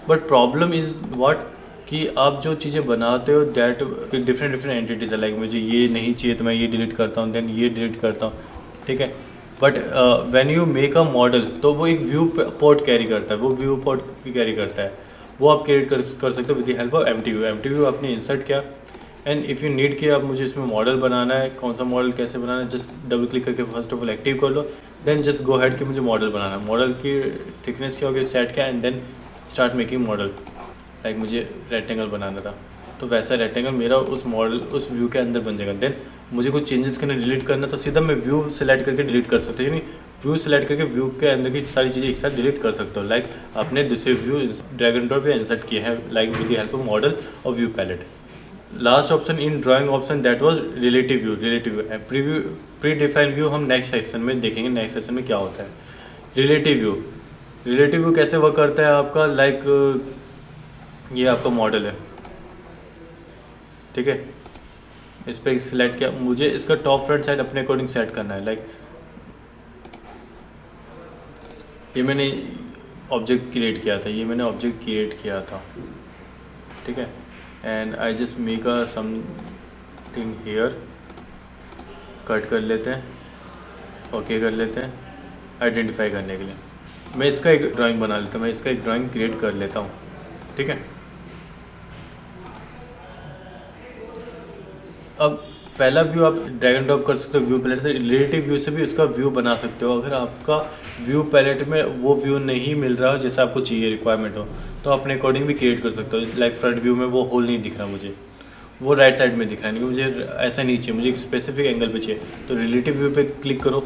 बट प्रॉब्लम इज़ व्हाट, कि आप जो चीज़ें बनाते हो दैट डिफरेंट डिफरेंट एंटिटीज़ है। लाइक मुझे ये नहीं चाहिए तो मैं ये डिलीट करता हूँ, देन ये डिलीट करता हूँ, ठीक है। But when you make a model, तो वो एक व्यू पोर्ट कैरी करता है, वो व्यू पोर्ट कैरी करता है, वो आप क्रिएट कर सकते हो with the help of empty view. Empty view आपने इंसर्ट किया एंड इफ़ यू नीड कि आप मुझे इसमें मॉडल बनाना है, कौन सा मॉडल कैसे बनाना है, जस्ट डबल क्लिक करके फर्स्ट ऑफ ऑल एक्टिव कर लो। देन जस्ट गो हेड कि मुझे मॉडल बनाना है, मॉडल की थिकनेस क्या होगी, सेट क्या, and then start making model. Like मुझे रेक्टेंगल बनाना था, तो वैसा रेक्टेंगल मेरा उस मॉडल उस व्यू के अंदर बन जाएगा। देन मुझे कुछ चेंजेस करना, डिलीट करना, तो सीधा मैं व्यू सेलेक्ट करके डिलीट कर सकता हूँ, यानी व्यू सेलेक्ट करके व्यू के अंदर की सारी चीज़ें एक साथ डिलीट कर सकते हो। लाइक आपने दूसरे व्यू ड्रैग एंड ड्रॉप पे इंसर्ट किए हैं, like with the help of model और view palette. Last option in drawing option that was relative view. Relative view, predefined view हम नेक्स्ट सेक्शन में देखेंगे, नेक्स्ट सेक्शन में क्या होता है रिलेटिव व्यू। रिलेटिव व्यू कैसे वर्क करता है आपका, लाइक ये आपका मॉडल है, ठीक है। इस पर सिलेक्ट किया, मुझे इसका टॉप फ्रंट साइड अपने अकॉर्डिंग सेट करना है। लाइक ये मैंने ऑब्जेक्ट क्रिएट किया था, ये मैंने ऑब्जेक्ट क्रिएट किया था, ठीक है। And I just make a something here, cut कर लेते हैं, ओके कर लेते हैं आइडेंटिफाई करने के लिए। मैं इसका एक ड्राइंग बना लेता हूँ, मैं इसका एक ड्राइंग क्रिएट कर लेता हूँ, ठीक है। अब पहला व्यू आप ड्रैग एंड ड्रॉप कर सकते हो व्यू पैलेट से, रिलेटिव व्यू से भी उसका व्यू बना सकते हो। अगर आपका व्यू पैलेट में वो व्यू नहीं मिल रहा हो जैसा आपको चाहिए, रिक्वायरमेंट हो, तो अपने अकॉर्डिंग भी क्रिएट कर सकते हो। लाइक फ्रंट व्यू में वो होल नहीं दिख रहा मुझे, वो राइट साइड में दिख रहा है, नहीं मुझे ऐसा नहीं चाहिए, मुझे एक स्पेसिफिक एंगल पे चाहिए। तो रिलेटिव व्यू पे क्लिक करो,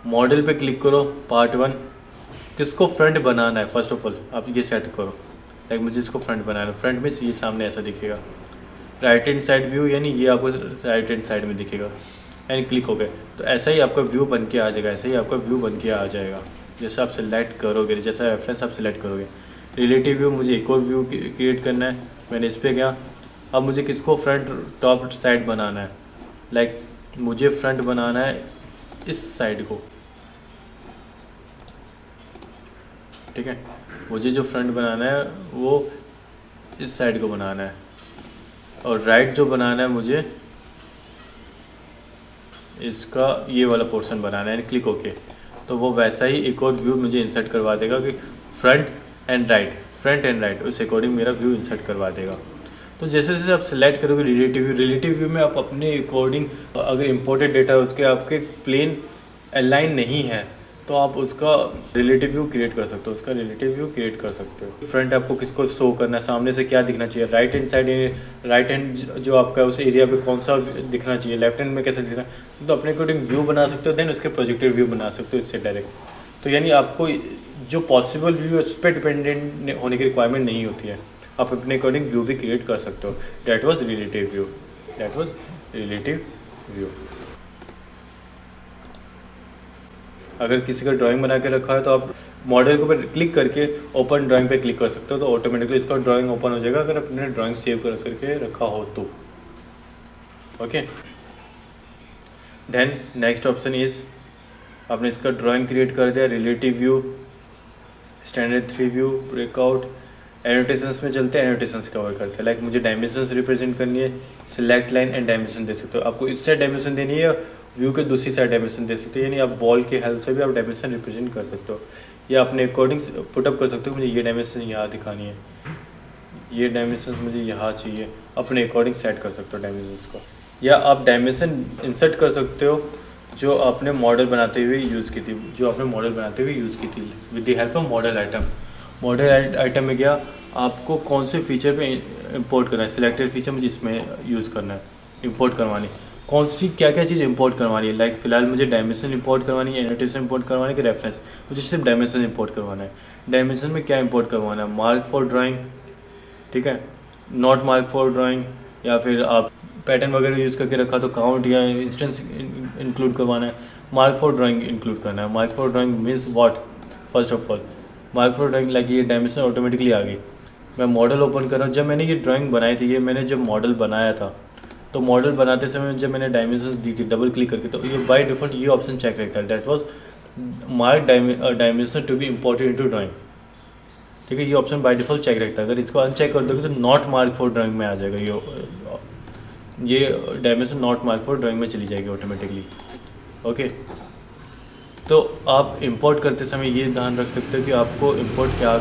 मॉडल पे क्लिक करो, पार्ट 1, किसको फ्रंट बनाना है फर्स्ट ऑफ ऑल आप ये सेट करो। लाइक मुझे इसको फ्रंट बनाना है, फ्रंट में ये सामने ऐसा दिखेगा, राइट हैंड साइड व्यू, यानी ये आपको राइट हैंड साइड में दिखेगा, एंड क्लिक हो गए। तो ऐसा ही आपका व्यू बन के आ जाएगा, ऐसा ही आपका व्यू बन के आ जाएगा जैसे आप सेलेक्ट करोगे, जैसा रेफरेंस आप सेलेक्ट करोगे। रिलेटिव व्यू, मुझे एक और व्यू क्रिएट करना है, मैंने इस पर गया। अब मुझे किसको फ्रंट टॉप साइड बनाना है, लाइक मुझे फ्रंट बनाना है इस साइड को, ठीक है। मुझे जो फ्रंट बनाना है वो इस साइड को बनाना है, और राइट जो बनाना है मुझे इसका ये वाला पोर्शन बनाना है, क्लिक ओके। तो वो वैसा ही एक और व्यू मुझे इंसर्ट करवा देगा कि फ्रंट एंड राइट, उस अकॉर्डिंग मेरा व्यू इंसर्ट करवा देगा। तो जैसे जैसे आप सिलेक्ट करोगे रिलेटिव व्यू में आप अपने अकॉर्डिंग, अगर इम्पोर्टेड डेटा उसके आपके प्लेन अलाइन नहीं है तो आप उसका रिलेटिव व्यू क्रिएट कर सकते हो, फ्रंट आपको किसको शो करना है, सामने से क्या दिखना चाहिए, right hand side, right hand जो आपका उस एरिया पे कौन सा दिखना चाहिए, लेफ्ट हैंड में कैसे दिखना है, तो अपने अकॉर्डिंग व्यू बना सकते हो, देन उसके प्रोजेक्टेड व्यू बना सकते हो इससे डायरेक्ट। तो यानी आपको जो पॉसिबल व्यू उस पर डिपेंडेंट होने की रिक्वायरमेंट नहीं होती है, आप अपने अकॉर्डिंग व्यू भी क्रिएट कर सकते हो। That was relative view. अगर किसी का ड्राइंग बना के रखा है तो आप मॉडल के ऊपर क्लिक करके ओपन ड्राइंग पे क्लिक कर सकते हो, तो ऑटोमेटिकली इसका ड्राइंग ओपन हो जाएगा अगर आपने ड्राइंग सेव करके रखा हो तो। Okay, then next option is, आपने इसका ड्राइंग क्रिएट कर दिया, relative view, standard 3 view, breakout, annotations में चलते हैं, एनोटेशंस कवर करते हैं। लाइक मुझे डायमेंशंस रिप्रेजेंट करनी है, सिलेक्ट लाइन एंड डायमेंशन दे सकते हो, आपको इस साइड डायमेंशन देनी है, व्यू के दूसरी साइड डायमेंशन दे सकते हो, यानी आप बॉल के हेल्प से भी आप डायमेंशन रिप्रेजेंट कर सकते हो, या अपने अकॉर्डिंग पुटअप कर सकते हो। मुझे ये डायमेंशन यहाँ दिखानी है, ये डायमेंशन मुझे यहाँ चाहिए, अपने अकॉर्डिंग सेट कर सकते हो डायमेंशंस को, या आप डायमेंशन इंसर्ट कर सकते हो जो आपने मॉडल बनाते हुए यूज़ की थी, with the help of model item में गया, आपको कौन से फीचर पे इंपोर्ट करना है, सिलेक्टेड फीचर मुझे इसमें यूज़ करना है, इंपोर्ट करवानी, कौन सी क्या क्या चीज़ इंपोर्ट करवानी है। लाइक फिलहाल मुझे डायमेंशन इंपोर्ट करवानी है, एनोटेशन इंपोर्ट करवानी है कि रेफरेंस, मुझे सिर्फ डायमेंशन इंपोर्ट करवाना है। डायमेंशन में क्या इंपोर्ट करवाना है, मार्क फॉर ड्राइंग, ठीक है, नॉट मार्क फॉर ड्राइंग, या फिर आप पैटर्न वगैरह यूज़ करके रखा तो काउंट या इंस्टेंस इंक्लूड करवाना है, मार्क फॉर ड्राइंग इंक्लूड करना है। Mark for drawing means what, first of all mark for drawing, like ये डायमेंशन ऑटोमेटिकली आ गई। मैं मॉडल ओपन कर रहा हूँ, जब मैंने ये ड्राइंग बनाई थी, ये मैंने जब मॉडल बनाया था, तो मॉडल बनाते समय जब मैंने डायमेंशन दी थी डबल क्लिक करके, तो ये बाय डिफ़ॉल्ट ये ऑप्शन चेक रहता है, that was mark dimension to be imported into drawing, ठीक है, ये ऑप्शन बाय डिफ़ॉल्ट चेक रहता है। अगर इसको अनचेक कर दोगे तो नॉट मार्क फॉर ड्राइंग में आ जाएगा, ये dimension not mark for drawing में चली जाएगी ऑटोमेटिकली। ओके, तो आप इंपोर्ट करते समय ये ध्यान रख सकते हो कि आपको इंपोर्ट क्या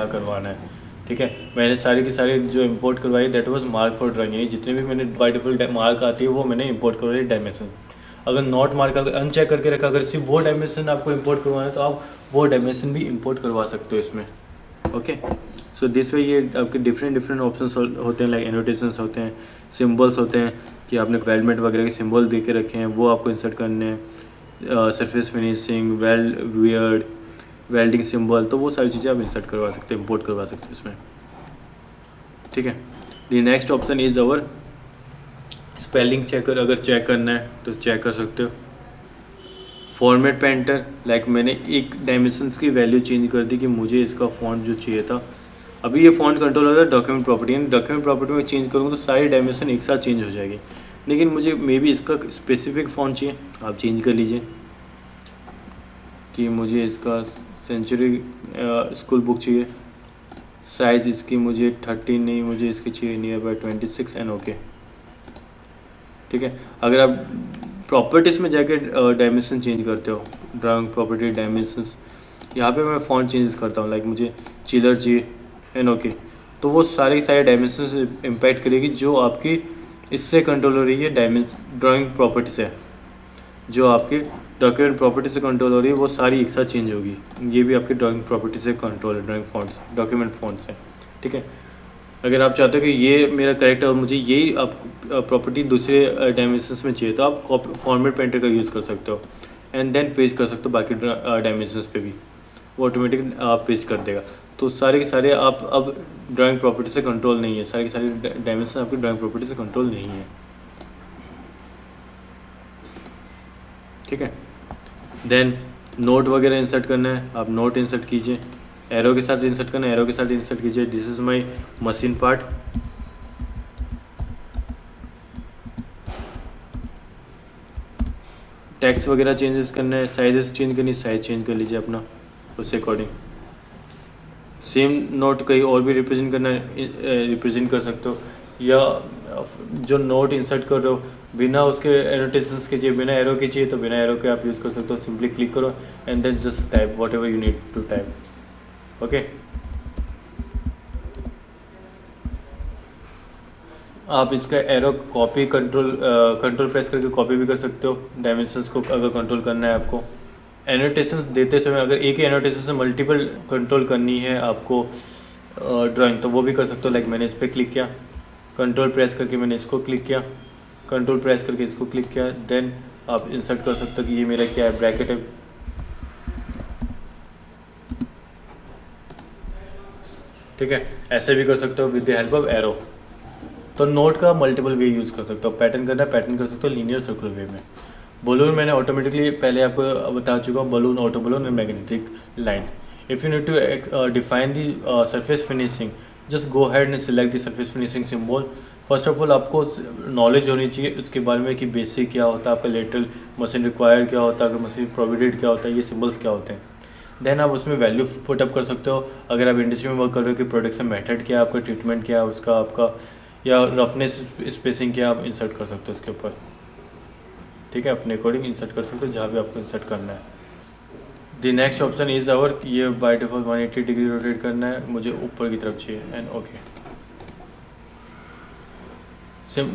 करवाना है, ठीक है। मैंने सारी की सारी जो इंपोर्ट करवाई that was mark for drawing, यानी जितने भी मैंने बाय डिफ़ॉल्ट मार्क आती है वो मैंने इंपोर्ट करवाई डायमेंशन। अगर नॉट मार्क अगर अनचेक करके रखा, अगर सिर्फ वो डायमेंशन आपको इंपोर्ट करवाना है तो आप वो डायमेंशन भी इंपोर्ट करवा सकते हो इसमें। ओके, सो दिस वे ये आपके डिफरेंट ऑप्शंस होते हैं, लाइक एनोटेशंस होते हैं, सिम्बल्स होते हैं कि आपने वेलमेट वगैरह के सिम्बल दे के रखे हैं वो आपको इंसर्ट करने हैं, सरफेस फिनिशिंग, वेल्डिंग सिंबल, तो वो सारी चीज़ें आप इंसर्ट करवा सकते हैं, इंपोर्ट करवा सकते हैं इसमें, ठीक है। The next option is our spelling checker, अगर चेक करना है तो चेक कर सकते हो। फॉर्मेट पे एंटर, लाइक मैंने एक डायमेंशंस की वैल्यू चेंज कर दी कि मुझे इसका फॉन्ट जो चाहिए था, अभी ये फॉन्ट कंट्रोल होता है डॉक्यूमेंट प्रॉपर्टी, यानी डॉक्यूमेंट प्रॉपर्टी में चेंज करूँगा तो सारी डायमेंशन एक साथ चेंज हो जाएगी, लेकिन मुझे मे बी इसका स्पेसिफिक फॉन्ट चाहिए, आप चेंज कर लीजिए कि मुझे इसका सेंचुरी स्कूल बुक चाहिए, साइज़ इसकी मुझे 13 नहीं, मुझे इसकी चाहिए नियर बाय 26 एंड ओके, ठीक है। अगर आप प्रॉपर्टीज़ में जाके डायमेंशन चेंज करते हो, ड्राइंग प्रॉपर्टी डायमेंशंस, यहाँ पे मैं फॉन्ट चेंज करता हूँ, लाइक मुझे चिलर चाहिए एंड ओके, तो वो सारी डायमेंशंस इम्पैक्ट करेगी जो आपकी इससे कंट्रोल हो रही है, डायमेंशन ड्राइंग प्रॉपर्टी से, जो आपकी डॉक्यूमेंट प्रॉपर्टी से कंट्रोल हो रही है वो सारी एक साथ चेंज होगी। ये भी आपकी ड्राइंग प्रॉपर्टी से कंट्रोल है, ड्राइंग फॉन्ट्स, डॉक्यूमेंट फॉन्ट्स है, ठीक है। अगर आप चाहते हो कि ये मेरा करेक्ट है और मुझे यही आप प्रॉपर्टी दूसरे डायमेंशंस में चाहिए, तो आप फॉर्मेट पेंटर का यूज़ कर सकते हो एंड देन पेस्ट कर सकते हो बाकी डायमेंशंस पे भी, वो ऑटोमेटिक आप पेस्ट कर देगा। तो सारे के सारे आप अब ड्राइंग प्रॉपर्टी से कंट्रोल नहीं है, सारे के सारे डायमेंशन आपकी ड्राइंग प्रॉपर्टी से कंट्रोल नहीं है। ठीक है, देन नोट वगैरह इंसर्ट करना है, आप नोट इंसर्ट कीजिए, एरो के साथ इंसर्ट करना है, एरो के साथ इंसर्ट कीजिए। This is my machine part. Text वगैरह चेंजेस करना है, साइजेस चेंज करनी, साइज चेंज कर लीजिए अपना उससे अकॉर्डिंग। सेम नोट कहीं और भी रिप्रेजेंट करना है, रिप्रेजेंट कर सकते हो, या जो नोट इंसर्ट कर रहे हो बिना उसके एनोटेशंस के चाहिए, बिना एरो के चाहिए तो बिना एरो के आप यूज़ कर सकते हो। सिंपली क्लिक करो and then just type whatever you need to type. Okay, आप इसका एरो कॉपी कंट्रोल प्रेस करके कॉपी भी कर सकते हो डायमेंशंस को, अगर कंट्रोल करना है आपको। एनोटेशंस देते समय अगर एक ही एनोटेशन से मल्टीपल कंट्रोल करनी है आपको ड्राइंग, तो वो भी कर सकते हो। लाइक मैंने इस पर क्लिक किया, कंट्रोल प्रेस करके मैंने इसको क्लिक किया, कंट्रोल प्रेस करके इसको क्लिक किया, देन आप इंसर्ट कर सकते हो कि ये मेरा क्या है, ब्रैकेट है। ठीक है, ऐसे भी कर सकते हो with the help of arrow. तो नोट का मल्टीपल वे यूज़ कर सकते हो, पैटर्न करना है पैटर्न कर सकते हो लीनियर सर्कुलर वे में। बलून मैंने ऑटोमेटिकली पहले आपको बता चुका हूँ, balloon, auto balloon and magnetic line. If you need to define the surface finishing, just go had and select the surface finishing symbol. First of all आपको नॉलेज होनी चाहिए इसके बारे में कि बेसिक क्या होता है, आपका लेटरल मशीन रिक्वायर्ड क्या होता है, आपका मशीन प्रोविडेड क्या होता है, ये सिंबल्स क्या होते हैं। देन आप उसमें वैल्यू पुटअप कर सकते हो। अगर आप इंडस्ट्री में वर्क कर रहे हो कि प्रोडक्शन मेथड क्या है आपका, ट्रीटमेंट क्या है उसका, आपका या रफनेस स्पेसिंग क्या आप इंसर्ट कर सकते हो इसके ऊपर। ठीक है, अपने अकॉर्डिंग इंसर्ट कर सकते हो जहाँ भी आपको इंसर्ट करना है। The next option is our, ये बाय डिफॉल्ट 180 डिग्री रोटेट करना है, मुझे ऊपर की तरफ चाहिए एंड ओके।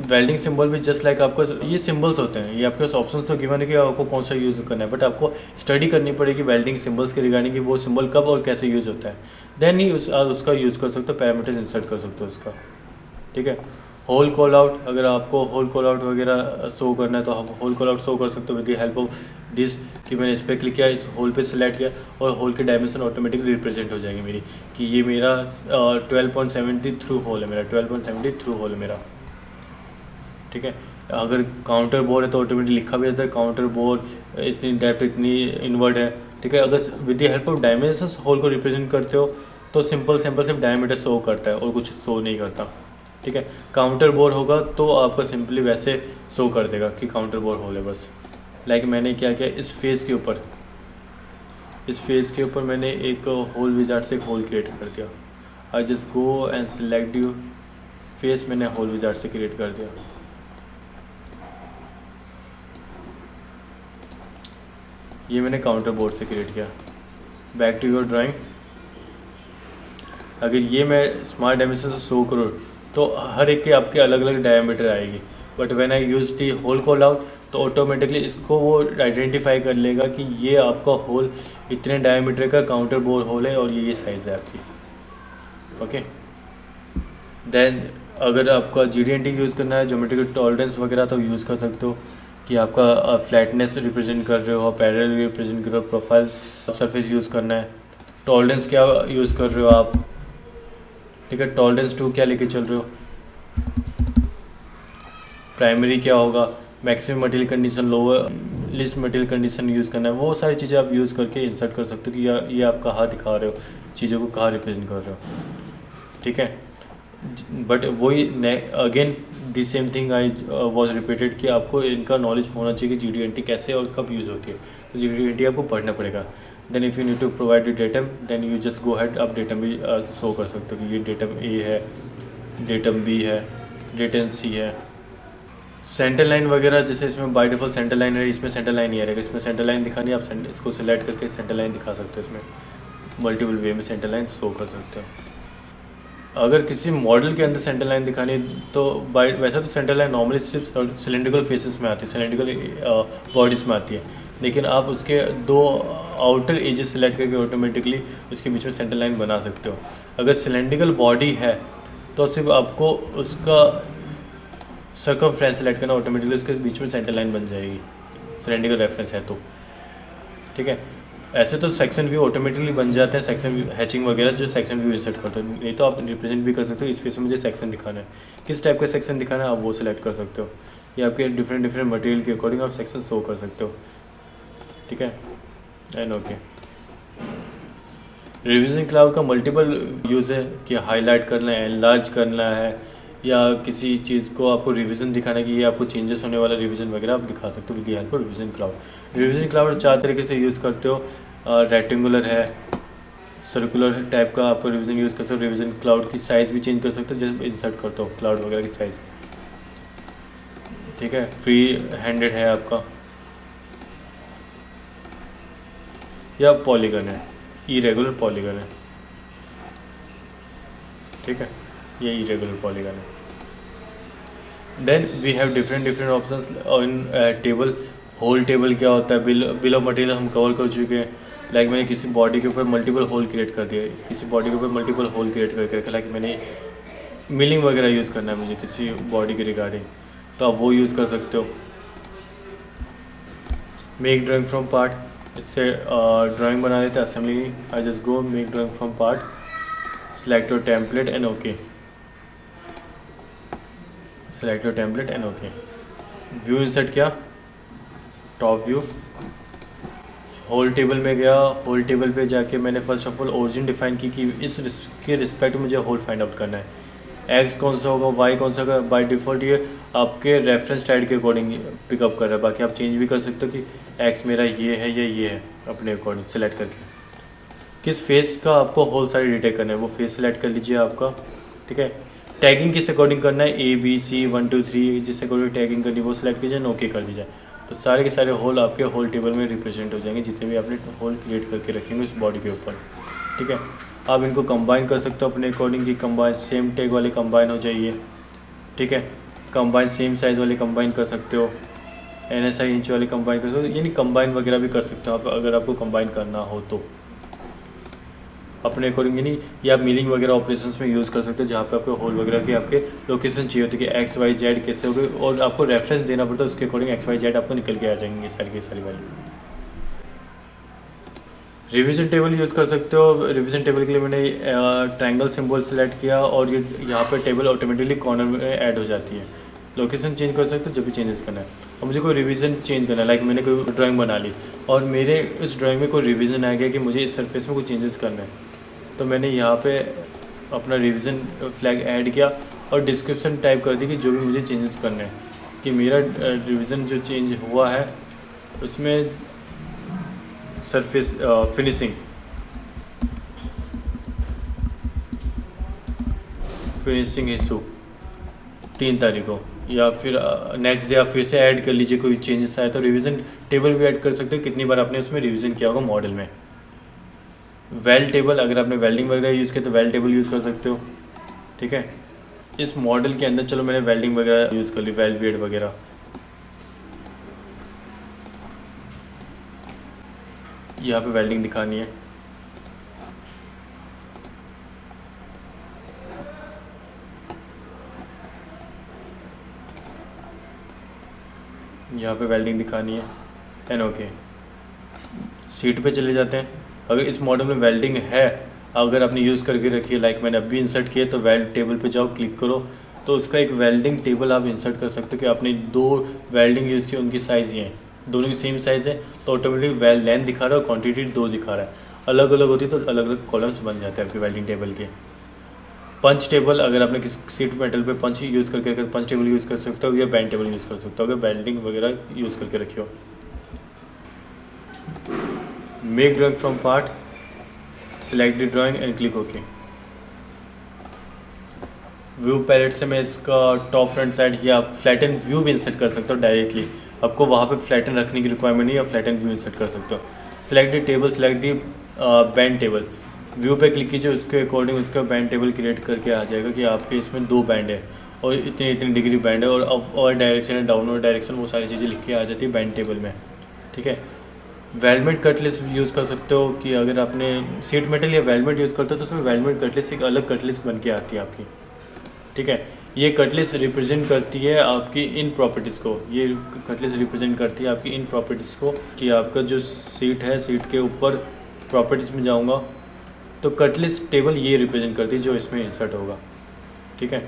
वेल्डिंग सिंबल भी जस्ट लाइक आपको ये सिंबल्स होते हैं, ये आपके पास ऑप्शंस तो गिवन है कि आपको कौन सा यूज़ करना है, बट आपको स्टडी करनी पड़ेगी वेल्डिंग सिंबल्स के रिगार्डिंग कि वो सिंबल कब और कैसे यूज़ होता है। देन ही उसका यूज़ कर सकते हो, पैरामीटर्स इंसर्ट कर सकते हो उसका। ठीक है, होल कॉल आउट, अगर आपको होल कॉल आउट वगैरह शो करना है तो आप होल कॉल आउट शो कर सकते हो with the help of this, कि मैंने इस पर क्लिक किया, इस होल पे सिलेक्ट किया और होल की डायमेंशन ऑटोमेटिकली रिप्रेजेंट हो जाएगी मेरी, कि ये मेरा 12.70 थ्रू होल है, मेरा 12.70 थ्रू होल है मेरा। ठीक है, अगर काउंटर बोर्ड है तो ऑटोमेटिक लिखा भी जाता है काउंटर बोर्ड इतनी डेप्थ इतनी इनवर्ड है। ठीक है, अगर with the help of dimensions hole को रिप्रेजेंट करते हो तो सिंपल सिर्फ डायमीटर शो करता है और कुछ शो नहीं करता। ठीक है, काउंटर बोर्ड होगा तो आपका सिंपली वैसे शो कर देगा कि काउंटर बोर्ड होल है बस। लाइक मैंने क्या किया, इस फेस के ऊपर मैंने एक होल विजार्ड से एक होल क्रिएट कर दिया। I just go and select you face, मैंने होल विजार्ड से क्रिएट कर दिया। ये मैंने काउंटर बोर्ड से क्रिएट किया। Back to your drawing. अगर ये मैं स्मार्ट डायमेंशन से शो करूँ तो हर एक के आपके अलग अलग डायमीटर आएगी, but when I use the hole call out तो ऑटोमेटिकली इसको वो आइडेंटिफाई कर लेगा कि ये आपका होल इतने डायमीटर का काउंटर बोर्ड होल है और ये साइज़ है आपकी। ओके, देन अगर आपका GD&T यूज़ करना है, ज्योमेट्रिकल टॉलरेंस वगैरह, तो यूज़ कर सकते हो कि आपका फ्लैटनेस रिप्रेजेंट कर रहे हो, पैरेलल रिप्रेजेंट कर रहे हो, प्रोफाइल सरफेस यूज़ करना है, टॉलरेंस क्या यूज़ कर रहे हो आप। ठीक है, टॉलरेंस 2 क्या लेके चल रहे हो, प्राइमरी क्या होगा, maximum material condition, lower list material condition use करना है, वो सारी चीज़ें आप यूज़ करके इंसर्ट कर सकते हो कि ये आप कहाँ दिखा रहे हो, चीज़ों को कहाँ रिप्रेजेंट कर रहे हो। ठीक है, बट वही again the same thing I was repeated कि आपको इनका नॉलेज होना चाहिए कि GD&T कैसे और कब यूज़ होती है, तो GD&T आपको पढ़ना पड़ेगा। Then if you need to provide the datum, then you just go ahead, आप डेटम भी शो कर सकते हो कि ये डेटम A है, डेटम B है, डेटम C है। सेंटर लाइन वगैरह जैसे इसमें बाय डिफॉल्ट सेंटर लाइन है, इसमें सेंटर लाइन नहीं आ रहेगा, इसमें सेंटर लाइन दिखानी है, आप इसको सेलेक्ट करके सेंटर लाइन दिखा सकते हो, इसमें मल्टीपल वे में सेंटर लाइन शो कर सकते हो। अगर किसी मॉडल के अंदर सेंटर लाइन दिखानी है तो बाय वैसे तो सेंटर लाइन नॉर्मली सिर्फ सिलेंड्रिकल फेसेस में आती है, सिलेंड्रिकल बॉडीज़ में आती है, लेकिन आप उसके 2 आउटर एजेस सेलेक्ट करके ऑटोमेटिकली उसके बीच में सेंटर लाइन बना सकते हो। अगर सिलेंड्रिकल बॉडी है तो सिर्फ आपको उसका सर्कमफ्रेंस सेलेक्ट करना, ऑटोमेटिकली उसके बीच में सेंटर लाइन बन जाएगी, सिलेंडर का रेफरेंस है तो। ठीक है, ऐसे तो सेक्शन व्यू ऑटोमेटिकली बन जाते हैं, सेक्शन व्यू हैचिंग वगैरह जो सेक्शन व्यू इंसर्ट करते हो, नहीं तो आप रिप्रेजेंट भी कर सकते हो। इस फेस में मुझे सेक्शन दिखाना है, किस टाइप का सेक्शन दिखाना है आप वो सिलेक्ट कर सकते हो, या आपके डिफरेंट मटेरियल के अकॉर्डिंग आप सेक्शन शो कर सकते हो। ठीक है, एंड ओके। रिवीजन क्लाउड का मल्टीपल यूज़ है कि हाईलाइट करना है, एनलार्ज करना है, या किसी चीज़ को आपको रिवीजन दिखाना है कि ये आपको चेंजेस होने वाला रिवीजन वगैरह आप दिखा सकते हो with the help of revision cloud. Revision cloud 4 तरीके से यूज़ करते हो, रेक्टेंगुलर है, सर्कुलर टाइप का आपको रिवीजन यूज़ कर सकते हो। रिवीजन क्लाउड की साइज़ भी चेंज कर सकते हो जब इंसर्ट करते हो क्लाउड वगैरह की साइज़। ठीक है, फ्री हैंडेड है आपका, या पॉलीगन है, इरेगुलर पॉलीगन है। ठीक है, ये इरेगुलर पॉलीगन है। Then we have different options in table. Hole table क्या होता है, बिल ऑफ मटेरियल हम कवर कर चुके हैं। लाइक मैंने किसी बॉडी के ऊपर मल्टीपल होल क्रिएट कर दिया, किसी बॉडी के ऊपर मल्टीपल होल क्रिएट करके रखा, लाइक मैंने मिलिंग वगैरह यूज़ करना है मुझे किसी बॉडी के रिगार्डिंग, तो आप वो यूज़ कर सकते हो। मेक ड्राइंग फ्रॉम पार्ट, इससे ड्राइंग बना लेते हैं assembly. I just go make drawing from part, select your template and OK, select your template and OK। View insert किया, टॉप व्यू, होल टेबल में गया, होल टेबल पे जाके मैंने first of all origin define की कि इसके respect मुझे होल फाइंड आउट करना है। एक्स कौन सा होगा, वाई कौन सा होगा, बाय डिफ़ॉल्ट ये आपके रेफरेंस टाइड के अकॉर्डिंग पिकअप कर रहा है। बाकी आप चेंज भी कर सकते हो कि एक्स मेरा ये है या ये है, अपने अकॉर्डिंग सेलेक्ट करके। किस फेस का आपको होल साइड डिटेक्ट करना है वो फेस सेलेक्ट कर लीजिए आपका। ठीक है, टैगिंग किस अकॉर्डिंग करना है, ABC 1 2 3 जिस अकॉर्डिंग टैगिंग करनी है वो सिलेक्ट कीजिए, ओके कर दीजिए। तो सारे के सारे होल आपके होल टेबल में रिप्रेजेंट हो जाएंगे, जितने भी आपने होल क्रिएट करके रखेंगे उस बॉडी के ऊपर। ठीक है, आप इनको कंबाइन कर सकते हो अपने अकॉर्डिंग की, कंबाइन सेम टैग वाले कंबाइन हो जाइए। ठीक है, कंबाइन सेम साइज़ वाले कंबाइन कर सकते हो, NSI इंच वाले कंबाइन कर सकते हो, यानी कंबाइन वगैरह भी कर सकते हो आप अगर आपको कंबाइन करना हो तो अपने अकॉर्डिंग। यानी ये आप मिलिंग वगैरह ऑपरेशंस में यूज़ कर सकते हो जहाँ पे आपको होल वगैरह की आपके लोकेशन चाहिए होती है कि XYZ कैसे हो गए, और आपको रेफरेंस देना पड़ता है उसके अकॉर्डिंग XYZ आपको निकल के आ जाएंगे सारी की सारी वैल्यू। रिवीजन टेबल यूज़ कर सकते हो। रिवीजन टेबल के लिए मैंने ट्रायंगल सिंबल सेलेक्ट किया और ये यहाँ पर टेबल ऑटोमेटिकली कॉर्नर में ऐड हो जाती है। लोकेशन चेंज कर सकते हो जब भी चेंजेस करना है। और मुझे कोई रिवीजन चेंज करना है, लाइक मैंने कोई ड्राइंग बना ली और मेरे इस ड्राइंग में कोई रिवीजन आ गया कि मुझे इस सरफेस में कोई चेंजेस करना है, तो मैंने यहाँ पे अपना रिवीजन फ्लैग ऐड किया और डिस्क्रिप्शन टाइप कर दी कि जो भी मुझे चेंजेस करने हैं, कि मेरा रिवीजन जो चेंज हुआ है उसमें सरफेस फिनिशिंग इशू 3 तारीख को, या फिर नेक्स्ट डे आप फिर से ऐड कर लीजिए कोई चेंजेस आए तो रिवीजन टेबल भी ऐड कर सकते हो कितनी बार आपने उसमें रिवीजन किया होगा मॉडल में। वेल टेबल, अगर आपने वेल्डिंग वगैरह यूज़ किया तो वेल टेबल यूज़ कर सकते हो। ठीक है, इस मॉडल के अंदर चलो मैंने वेल्डिंग वगैरह यूज़ कर ली, वेल वेड वगैरह, यहाँ पे वेल्डिंग दिखानी है। यहाँ पे वेल्डिंग दिखानी है एंड ओके। सीट पे चले जाते हैं। अगर इस मॉडल में वेल्डिंग है, अगर आपने यूज़ करके रखी है, लाइक मैंने अभी इंसर्ट किया, तो वेल्ड टेबल पे जाओ, क्लिक करो, तो उसका एक वेल्डिंग टेबल आप इंसर्ट कर सकते हो कि आपने 2 वेल्डिंग यूज़ की, उनकी साइज़ ये है, दोनों की सेम साइज़ है, तो ऑटोमेटिक वेल लेंथ दिखा रहा है और क्वान्टिटी 2 दिखा रहा है। अलग अलग होती है तो अलग अलग कॉलम्स बन जाते हैं आपके वेल्डिंग टेबल के। पंच टेबल, अगर आपने किसी सीट मेटल पे पंच यूज़ करके पंच टेबल यूज़ कर सकते हो, या बैंड टेबल यूज़ कर सकते हो अगर वेल्डिंग वगैरह यूज़ करके रखियो। Make drawing from part, select the drawing and click okay. View palette से मैं इसका टॉप फ्रंट साइड या फ्लैटन व्यू भी इंसर्ट कर सकता हूँ डायरेक्टली। आपको वहाँ पे फ्लैटन रखने की रिक्वायरमेंट नहीं है, फ्लैटन व्यू इंसर्ट कर सकते हो। Select the table, select the band table, view पे क्लिक कीजिए, उसके अकॉर्डिंग उसका बैंड टेबल क्रिएट करके आ जाएगा कि आपके इसमें 2 बैंड है और इतनी इतनी डिग्री बैंड है, और अप डायरेक्शन है, डाउनवर्ड डायरेक्शन, वो सारी चीज़ें लिख के आ जाती है बैंड टेबल में। ठीक है, वेलमेट कटलिस्ट यूज़ कर सकते हो कि अगर आपने सीट मेटल या वेलमेट यूज़ करते हो तो उसमें वेलमेट कटलिस्ट एक अलग कटलिस्ट बन के आती है आपकी। ठीक है। ये कटलिस्ट रिप्रेजेंट करती है आपकी इन प्रॉपर्टीज़ को, ये कटलिस्ट रिप्रेजेंट करती है आपकी इन प्रॉपर्टीज़ को कि आपका जो सीट है, सीट के ऊपर प्रॉपर्टीज़ में जाऊंगा तो कटलिस्ट टेबल ये रिप्रेजेंट करती है जो इसमें इंसर्ट होगा, ठीक है।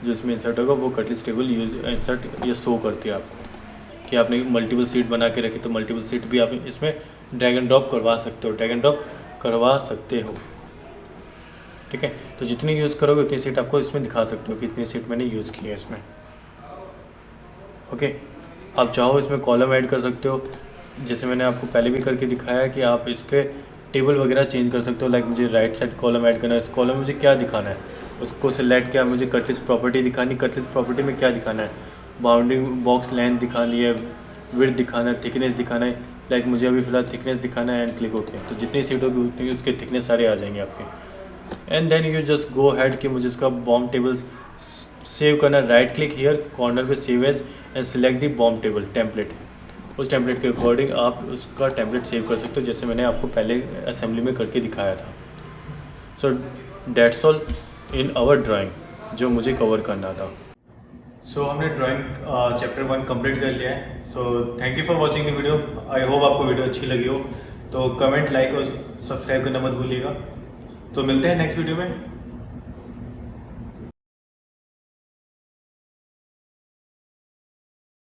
जो इसमें इंसर्ट होगा वो कटलिस्ट टेबल इंसर्ट ये शो करती है आपको कि आपने मल्टीपल सीट बना के रखी, तो मल्टीपल सीट भी आप इसमें ड्रैग एंड ड्रॉप करवा सकते हो, ड्रैग एंड ड्रॉप करवा सकते हो, ठीक है। तो जितनी यूज़ करोगे उतनी सीट आपको इसमें दिखा सकते हो कि इतनी सीट मैंने यूज़ की है इसमें, ओके। आप चाहो इसमें कॉलम ऐड कर सकते हो, जैसे मैंने आपको पहले भी करके दिखाया कि आप इसके टेबल वगैरह चेंज कर सकते हो। लाइक मुझे राइट साइड कॉलम ऐड करना है, इस कॉलम में मुझे क्या दिखाना है उसको सिलेक्ट किया, मुझे कटलिस्ट प्रॉपर्टी दिखानी, कटलिस्ट प्रॉपर्टी में क्या दिखाना है, बाउंड्री बॉक्स लेंथ दिखानी है, विड्थ दिखाना है, थिकनेस दिखाना है। लाइक मुझे अभी फिलहाल थिकनेस दिखाना है एंड क्लिक ओके, तो जितनी सीट होगी उतनी उसके थिकनेस सारे आ जाएंगे आपके। And then you just go ahead कि मुझे इसका बॉम्ब टेबल सेव करना है। राइट क्लिक हियर कॉर्नर पे save as and select the BOM table template. उस टेम्पलेट के अकॉर्डिंग आप उसका टेम्पलेट सेव कर सकते हो, जैसे मैंने आपको पहले असेंबली में करके दिखाया था। So that's all in our drawing जो मुझे कवर करना था। सो हमने ड्राइंग चैप्टर 1 कंप्लीट कर लिया है। So thank you for watching the video. I hope आपको वीडियो अच्छी लगी हो, तो कमेंट, लाइक और सब्सक्राइब करना मत भूलिएगा। तो मिलते हैं नेक्स्ट वीडियो में।